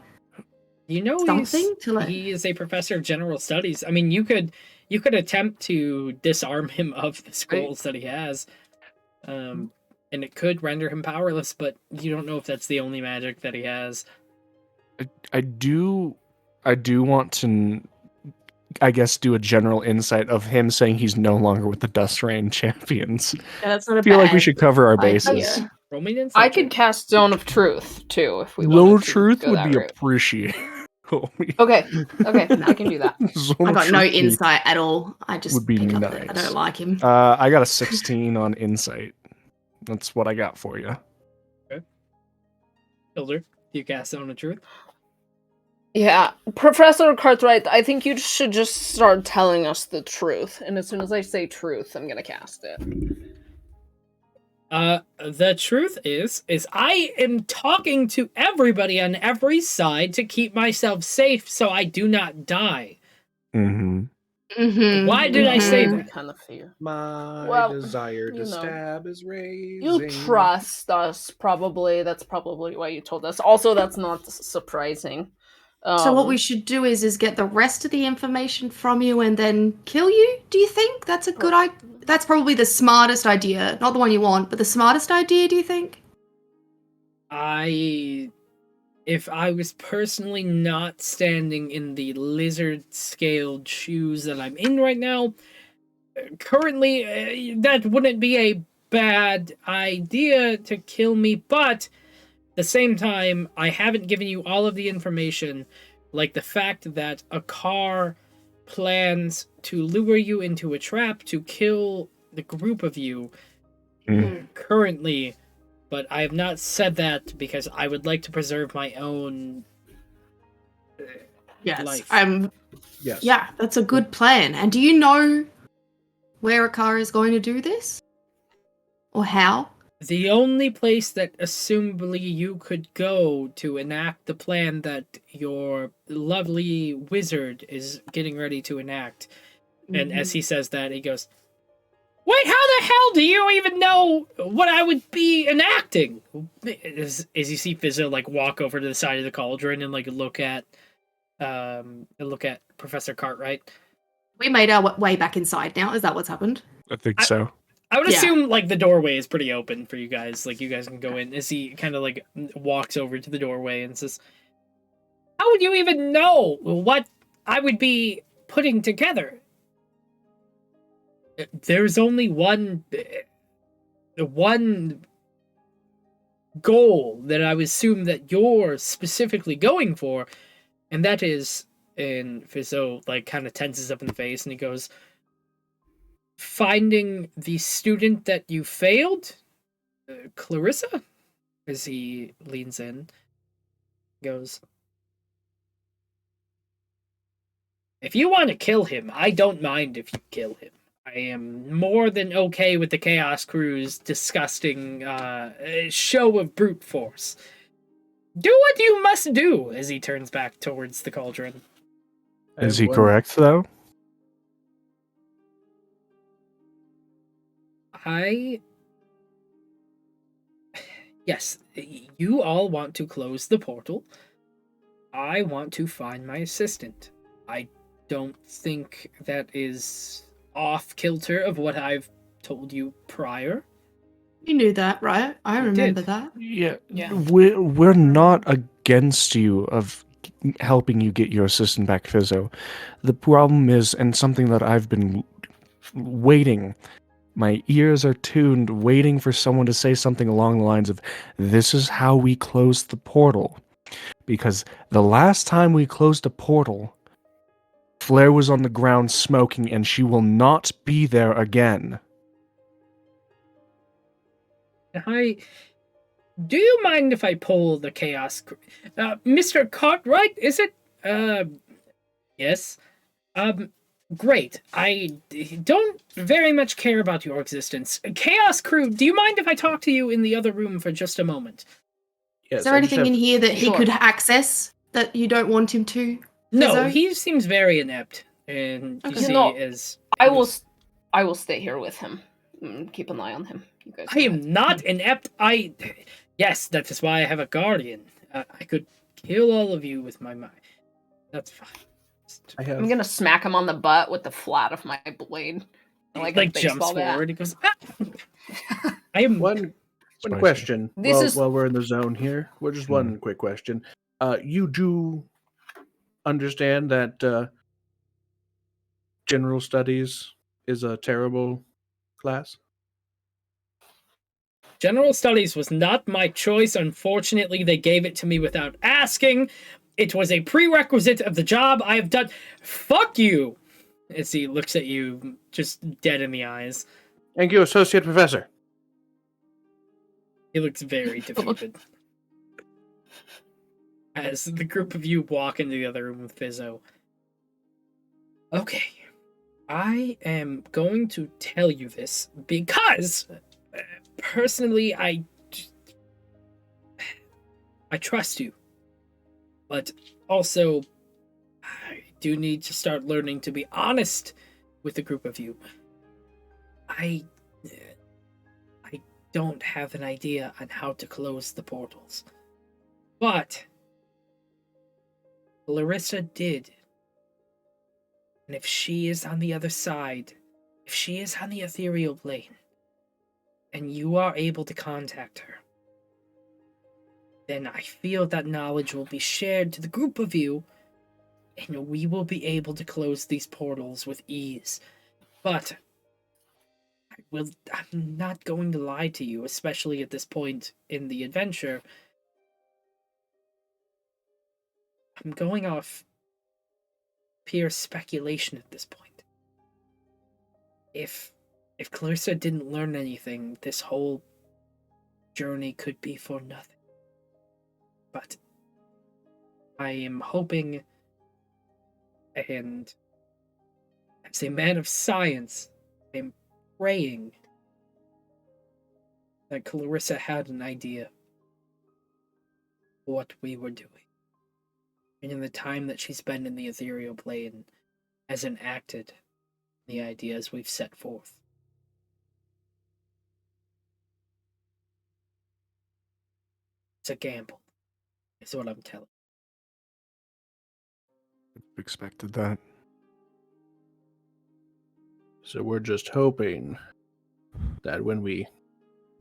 You know, Something to, like... he is a professor of general studies. I mean, you could attempt to disarm him of the scrolls that he has. And it could render him powerless, but you don't know if that's the only magic that he has. I do want to, I guess, do a general insight of him saying he's no longer with the Dust Rain champions. Yeah, that's not a I feel like we bad should cover our idea. bases. Roll me an insight I check. could cast Zone of Truth too if we Low wanted to truth go would that be route. appreciated. Okay, I can do that. Zone I of got no truth insight at all. I just would be pick up that I nice. don't like him. I got a 16 on insight. That's what I got for you. Elder, you cast Zone of Truth? Yeah, Professor Cartwright, I think you should just start telling us the truth. And as soon as I say truth, I'm gonna cast it. The truth is I am talking to everybody on every side to keep myself safe so I do not die. Mm-hmm. Why did I say that? Kind of fear. My desire to you know. stab is raising. You trust us, probably. That's probably why you told us. Also, that's not surprising. So what we should do is get the rest of the information from you and then kill you? Do you think that's a good idea? That's probably the smartest idea. Not the one you want, but the smartest idea, do you think? If I was personally not standing in the lizard-scaled shoes that I'm in right now, currently, that wouldn't be a bad idea to kill me, but at the same time, I haven't given you all of the information, like the fact that a car plans to lure you into a trap to kill the group of you currently, but I have not said that because I would like to preserve my own life. Yes. Yeah, that's a good plan. And do you know where a car is going to do this? Or how? The only place that assumably you could go to enact the plan that your lovely wizard is getting ready to enact. And as he says that, he goes, "Wait, how the hell do you even know what I would be enacting?" As you see Fizzo like walk over to the side of the cauldron and like look at Professor Cartwright. We made our way back inside now. Is that what's happened? I think so. I would assume like the doorway is pretty open for you guys. Like you guys can go in. As he kind of like walks over to the doorway and says, "How would you even know what I would be putting together? There's only one goal that I would assume that you're specifically going for, and that is," and Fizzo like kind of tenses up in the face and he goes, "Finding the student that you failed, Clarissa," as he leans in, goes, "If you want to kill him, I don't mind if you kill him. I am more than okay with the Chaos Crew's disgusting show of brute force. Do what you must do," as he turns back towards the cauldron. Is he correct, though? Yes, you all want to close the portal. I want to find my assistant. I don't think that is off kilter of what I've told you prior. You knew that, right? I remember that. Yeah. Yeah. We're not against you of helping you get your assistant back, Fizzo. The problem is, and something that I've been waiting, my ears are tuned, waiting for someone to say something along the lines of, this is how we close the portal. Because the last time we closed a portal, Flair was on the ground smoking, and she will not be there again. Do you mind if I pull the chaos? Mr. Cartwright, is it? Yes. Great. I don't very much care about your existence. Chaos Crew, do you mind if I talk to you in the other room for just a moment? Yes, Is there anything in here that he could access that you don't want him to? No, Fizzo? he seems very inept, and you Okay. see, No, as I will stay here with him. Keep an eye on him. You guys I go am ahead. not inept. Yes, that is why I have a guardian. I could kill all of you with my mind. That's fine. I'm gonna smack him on the butt with the flat of my blade. Like a jumps baseball bat. forward. He goes, ah! I am. One Spicy. question. This While we're in the zone here, just one quick question. You do understand that general studies is a terrible class? General Studies was not my choice. Unfortunately, they gave it to me without asking. It was a prerequisite of the job I have done. Fuck you! As he looks at you, just dead in the eyes. Thank you, Associate Professor. He looks very defeated. As the group of you walk into the other room with Fizzo. Okay. I am going to tell you this because, personally, I trust you. But also, I do need to start learning to be honest with the group of you. I don't have an idea on how to close the portals. But Clarissa did. And if she is on the other side, if she is on the ethereal plane, and you are able to contact her, then I feel that knowledge will be shared to the group of you, and we will be able to close these portals with ease. But I'm not going to lie to you, especially at this point in the adventure. I'm going off pure speculation at this point. If Clarissa didn't learn anything, this whole journey could be for nothing. But I am hoping, and as a man of science, I am praying that Clarissa had an idea what we were doing. And in the time that she's been in the ethereal plane, has enacted the ideas we've set forth. It's a gamble, is what I'm telling. Expected that. So we're just hoping that when we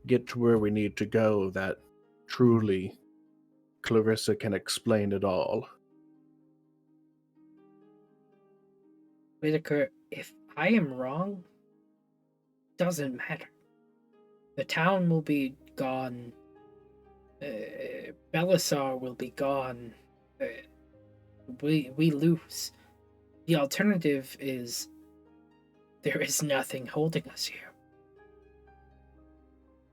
get to where we need to go, that truly Clarissa can explain it all. Whitaker, if I am wrong, doesn't matter. The town will be gone. Belisar will be gone. We lose. The alternative is there is nothing holding us here.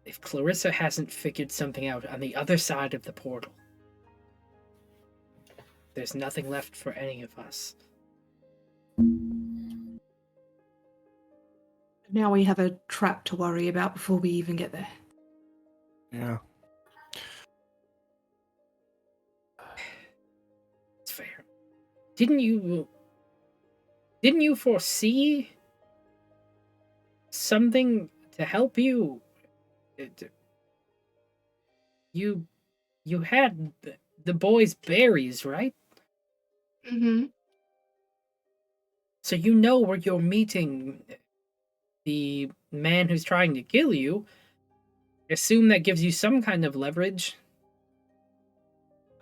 If Clarissa hasn't figured something out on the other side of the portal, there's nothing left for any of us. Now we have a trap to worry about before we even get there. Yeah. It's fair. Didn't you foresee something to help you? You had the boy's berries, right? Mm-hmm. So you know where you're meeting the man who's trying to kill you. I assume that gives you some kind of leverage.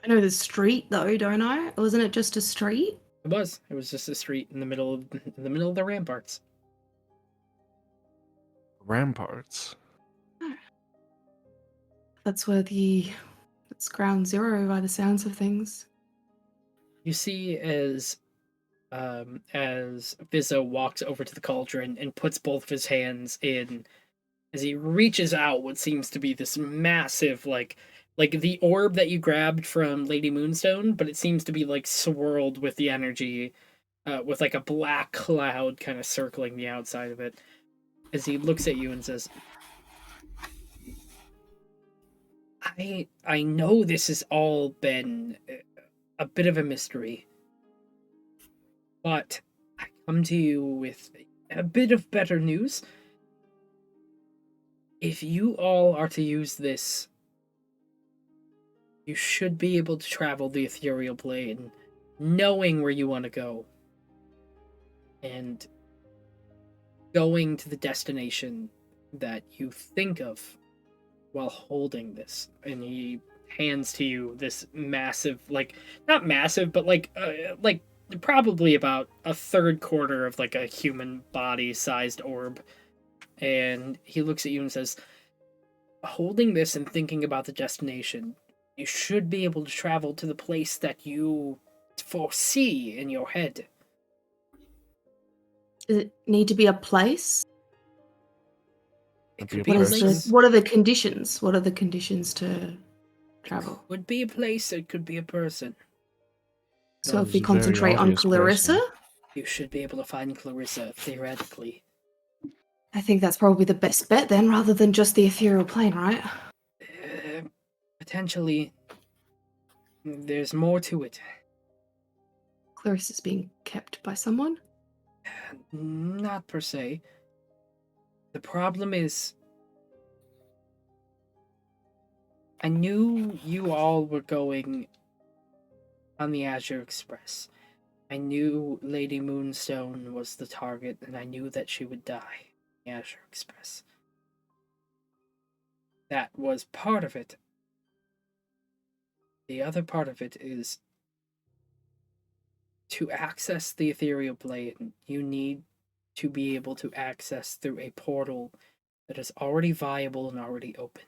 I know the street though, don't I? Wasn't it just a street? It was. It was just a street in the middle of the ramparts. Ramparts. That's ground zero by the sounds of things. You see as Vizzo walks over to the cauldron and puts both of his hands in, as he reaches out what seems to be this massive, like the orb that you grabbed from Lady Moonstone, but it seems to be like swirled with the energy, with like a black cloud kind of circling the outside of it. As he looks at you and says, I know this has all been a bit of a mystery, but I come to you with a bit of better news. If you all are to use this, you should be able to travel the ethereal plane, knowing where you want to go, and going to the destination that you think of while holding this. And he hands to you this massive, like, not massive, but like probably about a third quarter of like a human body sized orb. And he looks at you and says, holding this and thinking about the destination, you should be able to travel to the place that you foresee in your head. Does it need to be a place? It could be be a a person. place. What are the conditions? What are the conditions to travel? It could be a place, it could be a person. So That if we was a very concentrate on obvious Clarissa, person. You should be able to find Clarissa, theoretically. I think that's probably the best bet then, rather than just the ethereal plane, right? Potentially, there's more to it. Clarissa's being kept by someone? Not per se. The problem is, I knew you all were going on the Azure Express. I knew Lady Moonstone was the target, and I knew that she would die on the Azure Express. That was part of it. The other part of it is, to access the ethereal plane, you need to be able to access through a portal that is already viable and already open.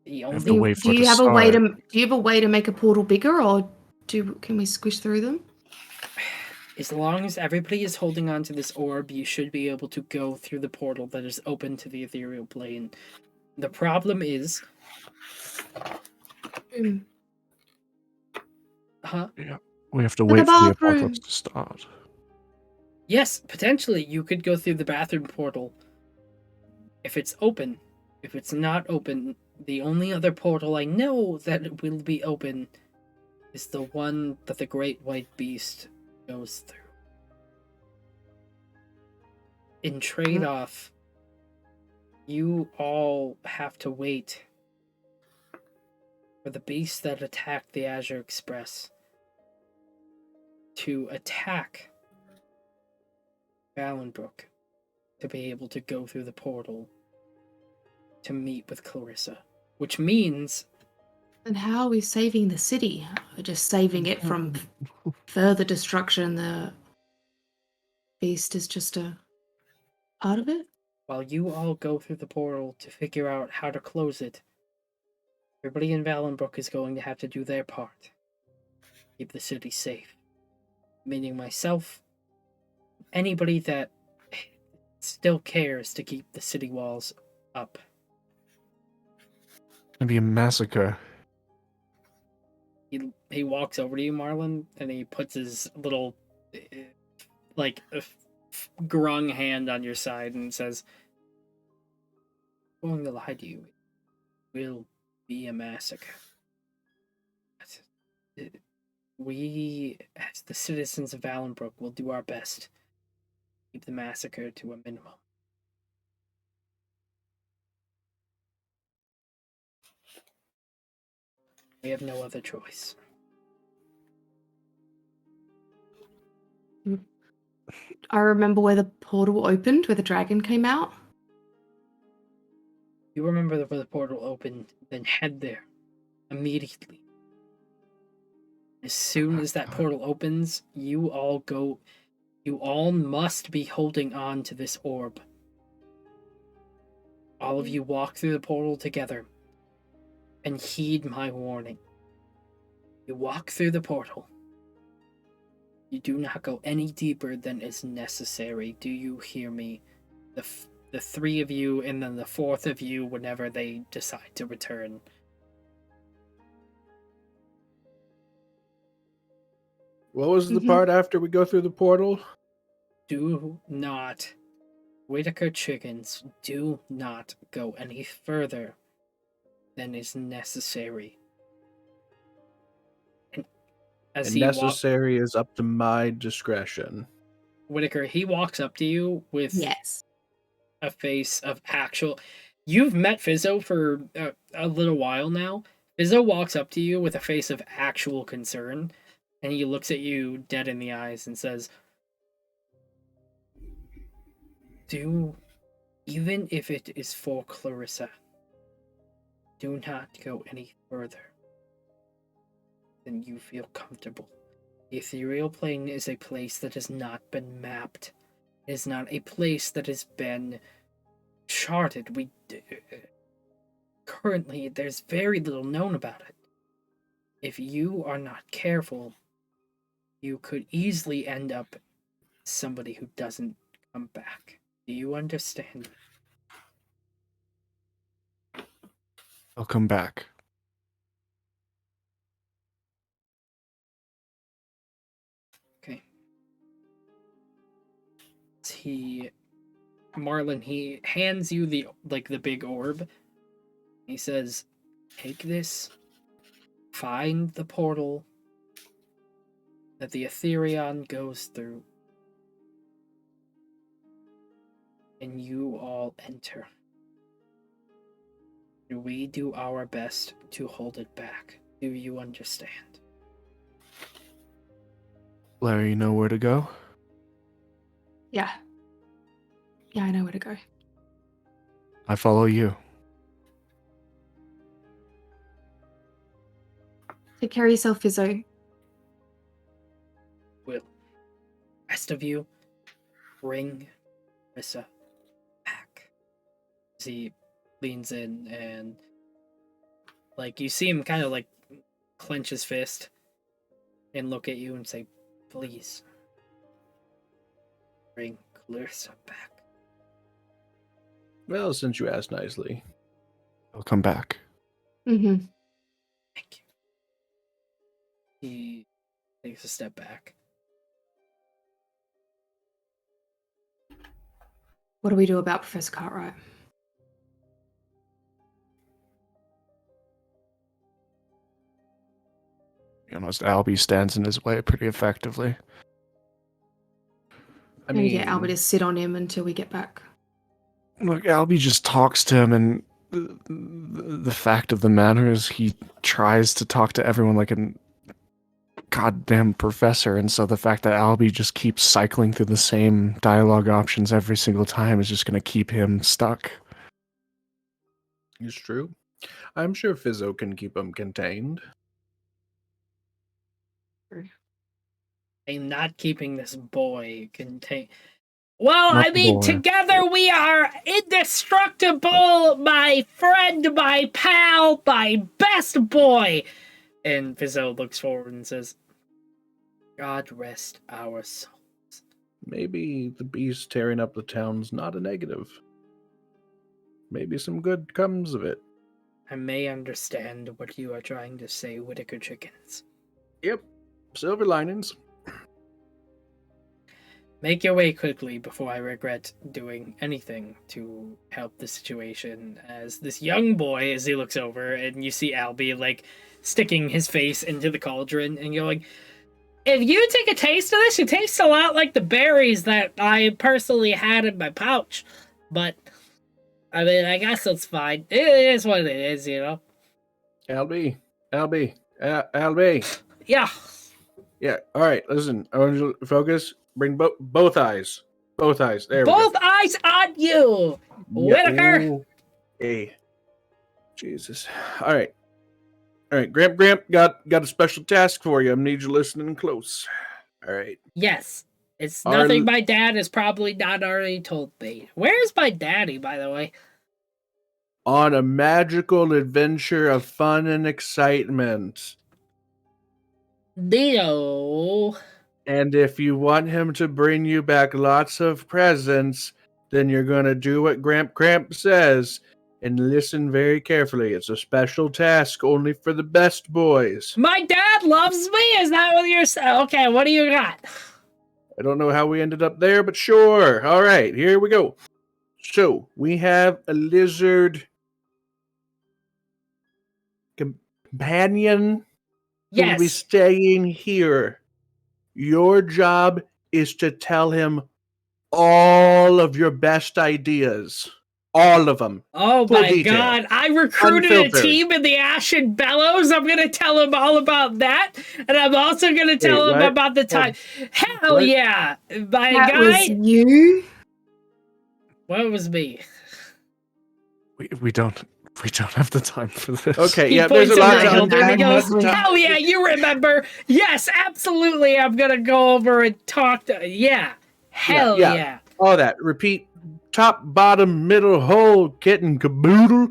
The have to only wait for Do it you to have a way start. to? Do you have a way to make a portal bigger, or can we squish through them? as long as everybody is holding on to this orb, you should be able to go through the portal that is open to the ethereal plane. The problem is, huh? Yeah, we have to For the wait for the bathroom. apocalypse to start. Yes, potentially you could go through the bathroom portal if it's open. If it's not open, the only other portal I know that will be open is the one that the Great White Beast goes through. In trade-off, you all have to wait for the beast that attacked the Azure Express to attack Valenbrook to be able to go through the portal to meet with Clarissa. Which means... And how are we saving the city? We're just saving it from further destruction. The beast is just a part of it? while you all go through the portal to figure out how to close it, everybody in Valenbrook is going to have to do their part. Keep the city safe. Meaning myself, anybody that still cares to keep the city walls up. It's gonna be a massacre. He walks over to you, Marlon, and he puts his little, grung hand on your side and says, I'm going to lie to you. It will be a massacre. We, as the citizens of Valenbrook, will do our best to keep the massacre to a minimum. We have no other choice. I remember where the portal opened, where the dragon came out. You remember where the portal opened, then head there. immediately. As soon as that portal opens, you all must be holding on to this orb. All of you walk through the portal together and heed my warning. You walk through the portal. You do not go any deeper than is necessary. Do you hear me? The three of you and then the fourth of you whenever they decide to return. What was the part after we go through the portal? Do not, Whitaker chickens, do not go any further than is necessary. And necessary is up to my discretion. Whitaker, he walks up to you with Yes. a face of actual... You've met Fizzo for a little while now. Fizzo walks up to you with a face of actual concern, and he looks at you dead in the eyes and says, even if it is for Clarissa, do not go any further than you feel comfortable. The ethereal plane is a place that has not been mapped. It is not a place that has been charted. Currently, there's very little known about it. If you are not careful, you could easily end up somebody who doesn't come back. Do you understand? I'll come back. Okay. Marlon, he hands you the big orb. He says, take this, find the portal that the Etherion goes through, and you all enter. We do our best to hold it back. Do you understand? Larry, you know where to go? Yeah. Yeah, I know where to go. I follow you. Take care of yourself, Fizzo. Will, rest of you, bring Rissa back. As he leans in and, you see him kind of, clench his fist and look at you and say, please, bring Clarissa back. Well, since you asked nicely. I'll come back. Mm-hmm. Thank you. He takes a step back. What do we do about Professor Cartwright? Be honest, Albie stands in his way pretty effectively. I mean, Maybe get Albert to sit on him until we get back. Look, Albie just talks to him, and the fact of the matter is he tries to talk to everyone like a goddamn professor, and so the fact that Albie just keeps cycling through the same dialogue options every single time is just going to keep him stuck. it's true. I'm sure Fizzo can keep him contained. I'm not keeping this boy contained. Well, Not I mean, boy. together we are indestructible, my friend, my pal, my best boy. And Fizzo looks forward and says, God rest our souls. Maybe the beast tearing up the town's not a negative. Maybe some good comes of it. I may understand what you are trying to say, Whitaker chickens. Yep. Silver linings. Make your way quickly before I regret doing anything to help the situation. As this young boy, as he looks over, and you see Albie, sticking his face into the cauldron, and you're like, if you take a taste of this, it tastes a lot like the berries that I personally had in my pouch. But, I mean, I guess it's fine. It is what it is, you know? Albie. Yeah. Yeah, alright, listen. I want you to focus. Bring both eyes. Both eyes. There we go. Both eyes on you, Whitaker! Ooh. Hey. Jesus. Alright. All right, Gramp, got a special task for you. I need you listening close. All right. Yes. It's Our- nothing my dad has probably not already told me. Where's my daddy, by the way? On a magical adventure of fun and excitement. Leo. And if you want him to bring you back lots of presents, then you're going to do what Gramp says and listen very carefully. It's a special task only for the best boys. My dad loves me? Is that what you're saying? Okay, what do you got? I don't know how we ended up there, but sure. All right, here we go. So, we have a lizard companion who will be Yes. staying here. Your job is to tell him all of your best ideas. All of them. Oh Full my detail. god, I recruited a Unfiltered. team in the Ashen Bellows. I'm gonna tell him all about that. And I'm also gonna tell him what? about the time. Hell what? yeah! My That guy. was you? What was me? We don't have the time for this. Okay, He yeah, there's points a at lot my to shoulder and he unpack. goes, hell yeah, you remember. Yes, absolutely. I'm gonna go over and talk to. Yeah. Hell yeah. yeah. All that. Repeat. Top, bottom, middle, whole, kit and caboodle.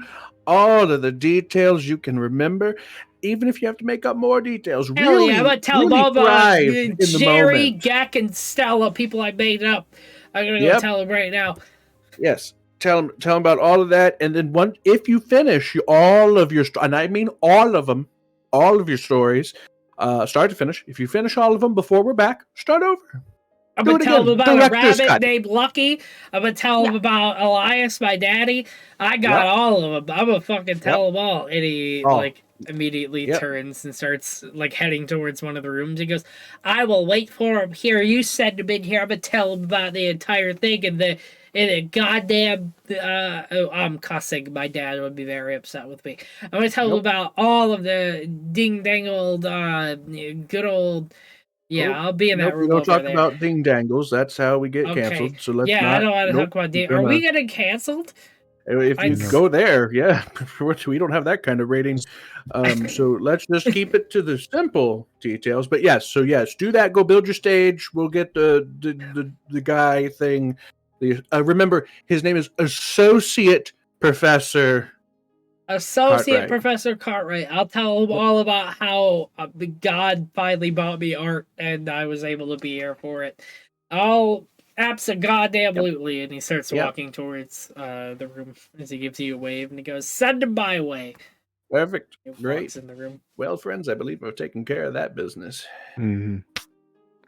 All of the details you can remember. Even if you have to make up more details. Hell Really, yeah, I'm gonna tell them really all about thrive in the Jerry, moment. Gek, and Stella, people I made up. I'm gonna go Yep. tell them right now. Yes. Tell them about all of that, and then if you finish all of your, and I mean all of them, all of your stories, start to finish. If you finish all of them before we're back, start over. I'm Do gonna it tell again. them about a Director's rabbit cut. named Lucky. I'm gonna tell them about Elias, my daddy. I got Yep. all of them. I'm gonna fucking tell them all. And he Oh. like immediately Yep. turns and starts like heading towards one of the rooms. He goes, "I will wait for him here. You send him in here. I'm gonna tell him about the entire thing and the goddamn. I'm cussing. My dad would be very upset with me. I'm gonna tell him Nope. about all of the ding dangled, good old." Yeah, Nope. I'll be in that Nope, we room don't over talk there. about ding dangles. That's how we get Okay. canceled. So let's Yeah, not. I don't want to nope, talk about we're Are we gonna- getting canceled? If you I- go there, yeah, we don't have that kind of rating. So let's just keep it to the simple details. But yes, do that. Go build your stage. We'll get the guy thing. Remember, his name is Associate Professor. Associate Cartwright. Professor Cartwright. I'll tell him all about how God finally bought me art and I was able to be here for it. I'll absolutely. And he starts Yep. walking towards the room as he gives you a wave and he goes, "Send him my way." Perfect. He walks Great. in the room. Well, friends, I believe I've taken care of that business. Mhm.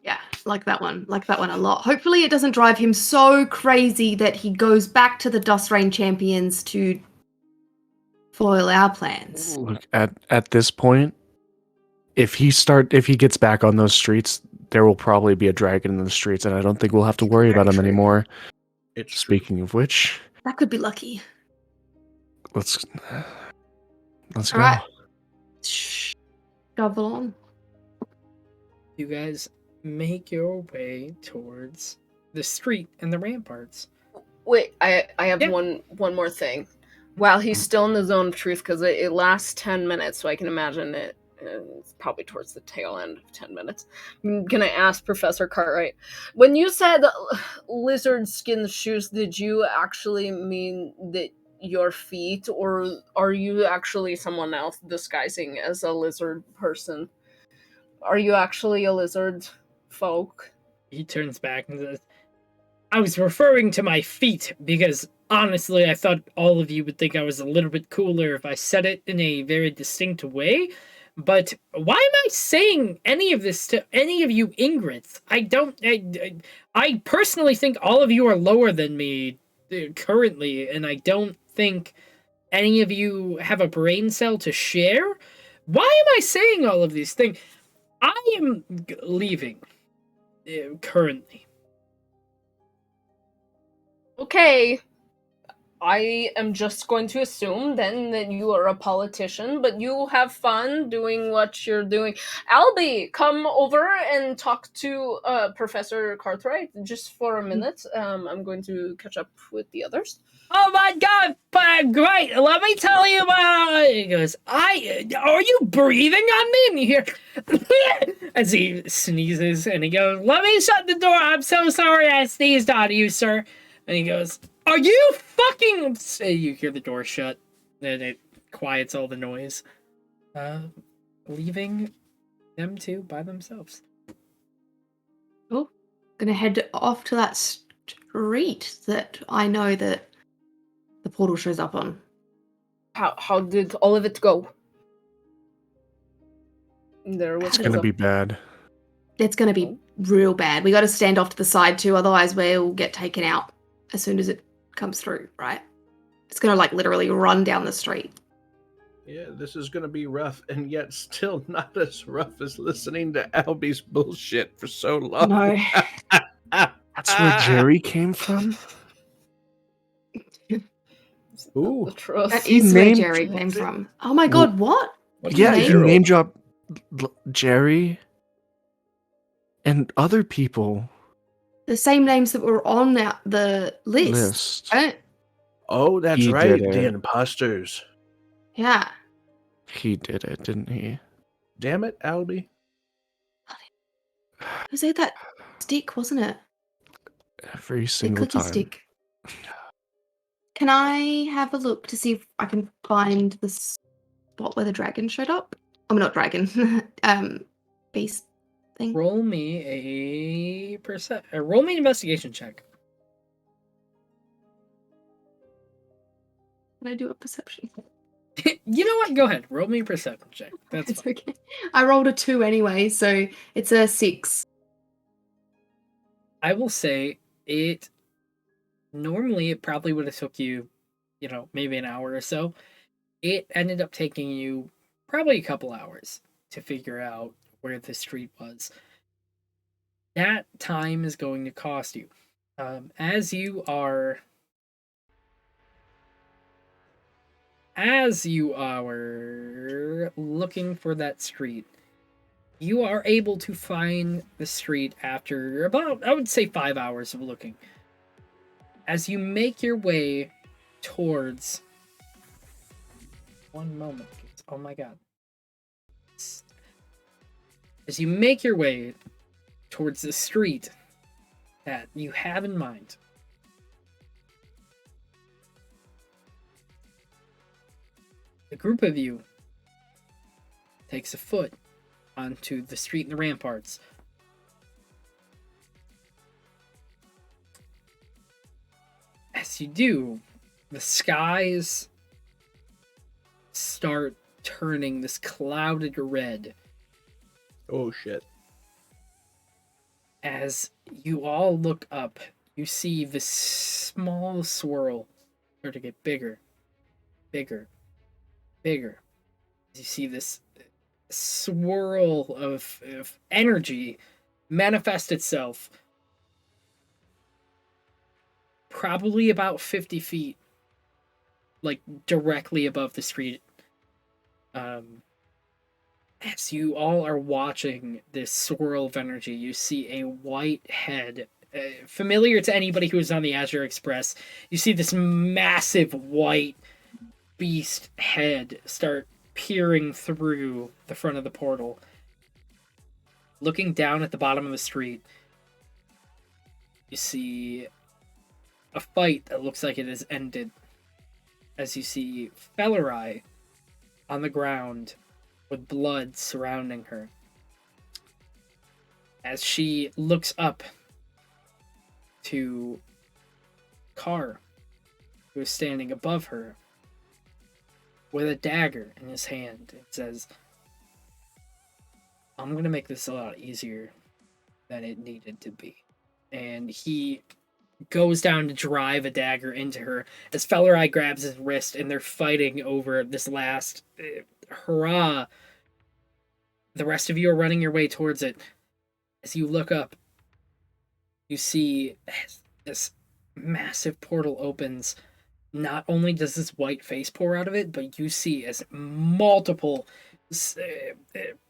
Yeah, like that one a lot. Hopefully it doesn't drive him so crazy that he goes back to the Dust Rain Champions to foil our plans. Look, at this point, if he gets back on those streets, there will probably be a dragon in the streets, and I don't think we'll have to worry about him True. anymore. It's Speaking of which, That could be lucky. let's go. Alright. Shh. Shovel on. You guys make your way towards the street and the ramparts. Wait, I have Yeah. one more thing. While he's still in the zone of truth, because it lasts 10 minutes, so I can imagine it's probably towards the tail end of 10 minutes. I'm gonna ask Professor Cartwright, when you said lizard skin shoes, did you actually mean that your feet, or are you actually someone else disguising as a lizard person? Are you actually a lizard folk? He turns back and says, "I was referring to my feet because honestly, I thought all of you would think I was a little bit cooler if I said it in a very distinct way. But why am I saying any of this to any of you Ingrits? I personally think all of you are lower than me currently, and I don't think any of you have a brain cell to share. Why am I saying all of these things? I am leaving currently." Okay, I am just going to assume then that you are a politician, but you have fun doing what you're doing. Albie, come over and talk to Professor Cartwright just for a minute. I'm going to catch up with the others. Oh my god, great! Let me tell you about. He goes, are you breathing on me? And you hear as he sneezes, and he goes, "Let me shut the door. I'm so sorry I sneezed on you, sir." And he goes, "Are you fucking?" You hear the door shut, and it quiets all the noise, leaving them two by themselves. Oh, gonna head off to that street that I know that the portal shows up on. How did all of it go? There was It's gonna be bad. It's gonna be real bad. We got to stand off to the side too, otherwise we'll get taken out as soon as it comes through. Right? It's gonna like literally run down the street. Yeah, this is going to be rough, and yet still not as rough as listening to Albie's bullshit for so long. No. That's where Jerry came from? Ooh. The truth. That He is where named- Jerry came from. Oh my god, what? Yeah, he Harold. name dropped Jerry and other people. The same names that were on the list. Right? Oh, that's He right. did The it. imposters. Yeah. He did it, didn't he? Damn it, Albie. It was like that stick, wasn't it? Every The single clicky time. stick. Can I have a look to see if I can find the spot where the dragon showed up? I'm not dragon. Beast thing. Roll me roll me an investigation check. Can I do a perception? You know what? Go ahead. Roll me a perception check. That's It's fine. okay. I rolled a 2 anyway, so it's a 6. I will say it. Normally, it probably would have took you, maybe an hour or so. It ended up taking you probably a couple hours to figure out where the street was. That time is going to cost you. As you are looking for that street, you are able to find the street after about, I would say, 5 hours of looking. As you make your way towards... One moment. Oh my god. As you make your way towards the street that you have in mind, the group of you takes a foot onto the street and the ramparts. As you do, the skies start turning this clouded red Oh, shit. as you all look up. You see this small swirl start to get bigger, bigger, bigger. You see this swirl of energy manifest itself probably about 50 feet, like directly above the street. As you all are watching this swirl of energy, you see a white head, familiar to anybody who was on the Azure Express. You see this massive white beast head start peering through the front of the portal. Looking down at the bottom of the street, you see a fight that looks like it has ended. As you see Fellerai on the ground with blood surrounding her. As she looks up to Carr, who is standing above her with a dagger in his hand. It says, "I'm going to make this a lot easier than it needed to be." And he goes down to drive a dagger into her as Fellerai grabs his wrist, and they're fighting over this last hurrah. The rest of you are running your way towards it. As you look up, you see this massive portal opens, not only does this white face pour out of it, but you see as multiple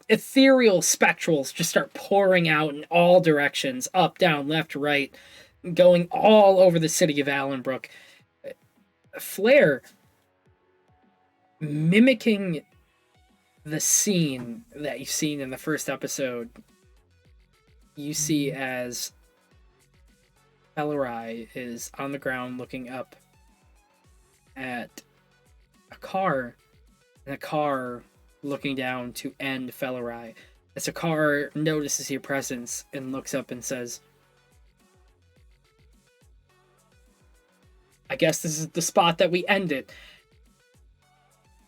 ethereal spectrals just start pouring out in all directions, up, down, left, right, going all over the city of Allenbrook. Flare, mimicking the scene that you've seen in the first episode, you see as Ellerai is on the ground looking up at a car, and a car looking down to end Fellerai. As a car notices your presence and looks up and says, I guess this is the spot that we end it.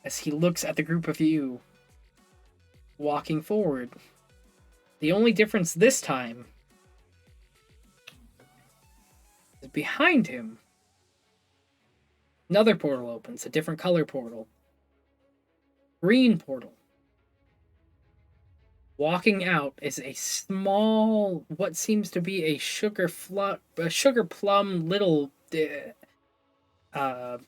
As he looks at the group of you walking forward, the only difference this time is behind him. Another portal opens, a different color portal. Green portal. Walking out is a small, what seems to be a sugar plum little. I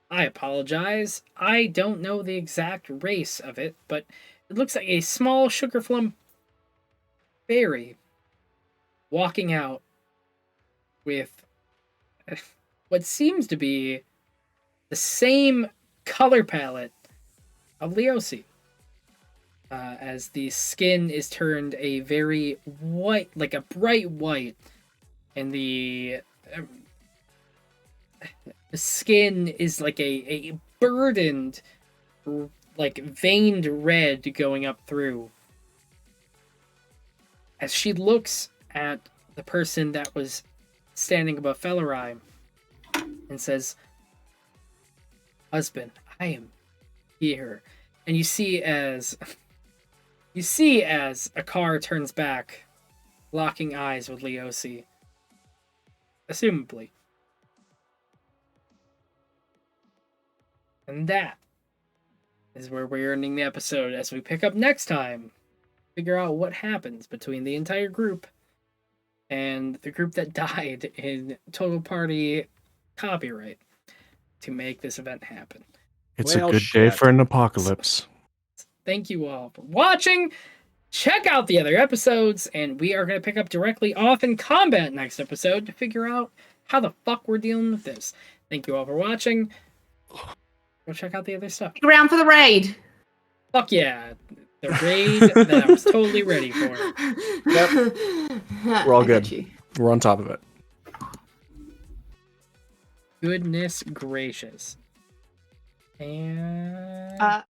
apologize. I don't know the exact race of it, but it looks like a small sugar plum fairy walking out with what seems to be the same color palette of Leosi. As the skin is turned a very white, like a bright white, and the skin is like a burdened, like veined red going up through. As she looks at the person that was standing above Fellerai and says, husband, I am here. And you see as a car turns back, locking eyes with Leosi. Assumably. And that is where we're ending the episode as we pick up next time. Figure out what happens between the entire group and the group that died in total party copyright to make this event happen. It's a good day for an apocalypse. Thank you all for watching. Check out the other episodes, and we are going to pick up directly off in combat next episode to figure out how the fuck we're dealing with this. Thank you all for watching. Go check out the other stuff. Stick around for the raid. Fuck yeah. The raid that I was totally ready for. Yep. We're all good. We're on top of it. Goodness gracious. And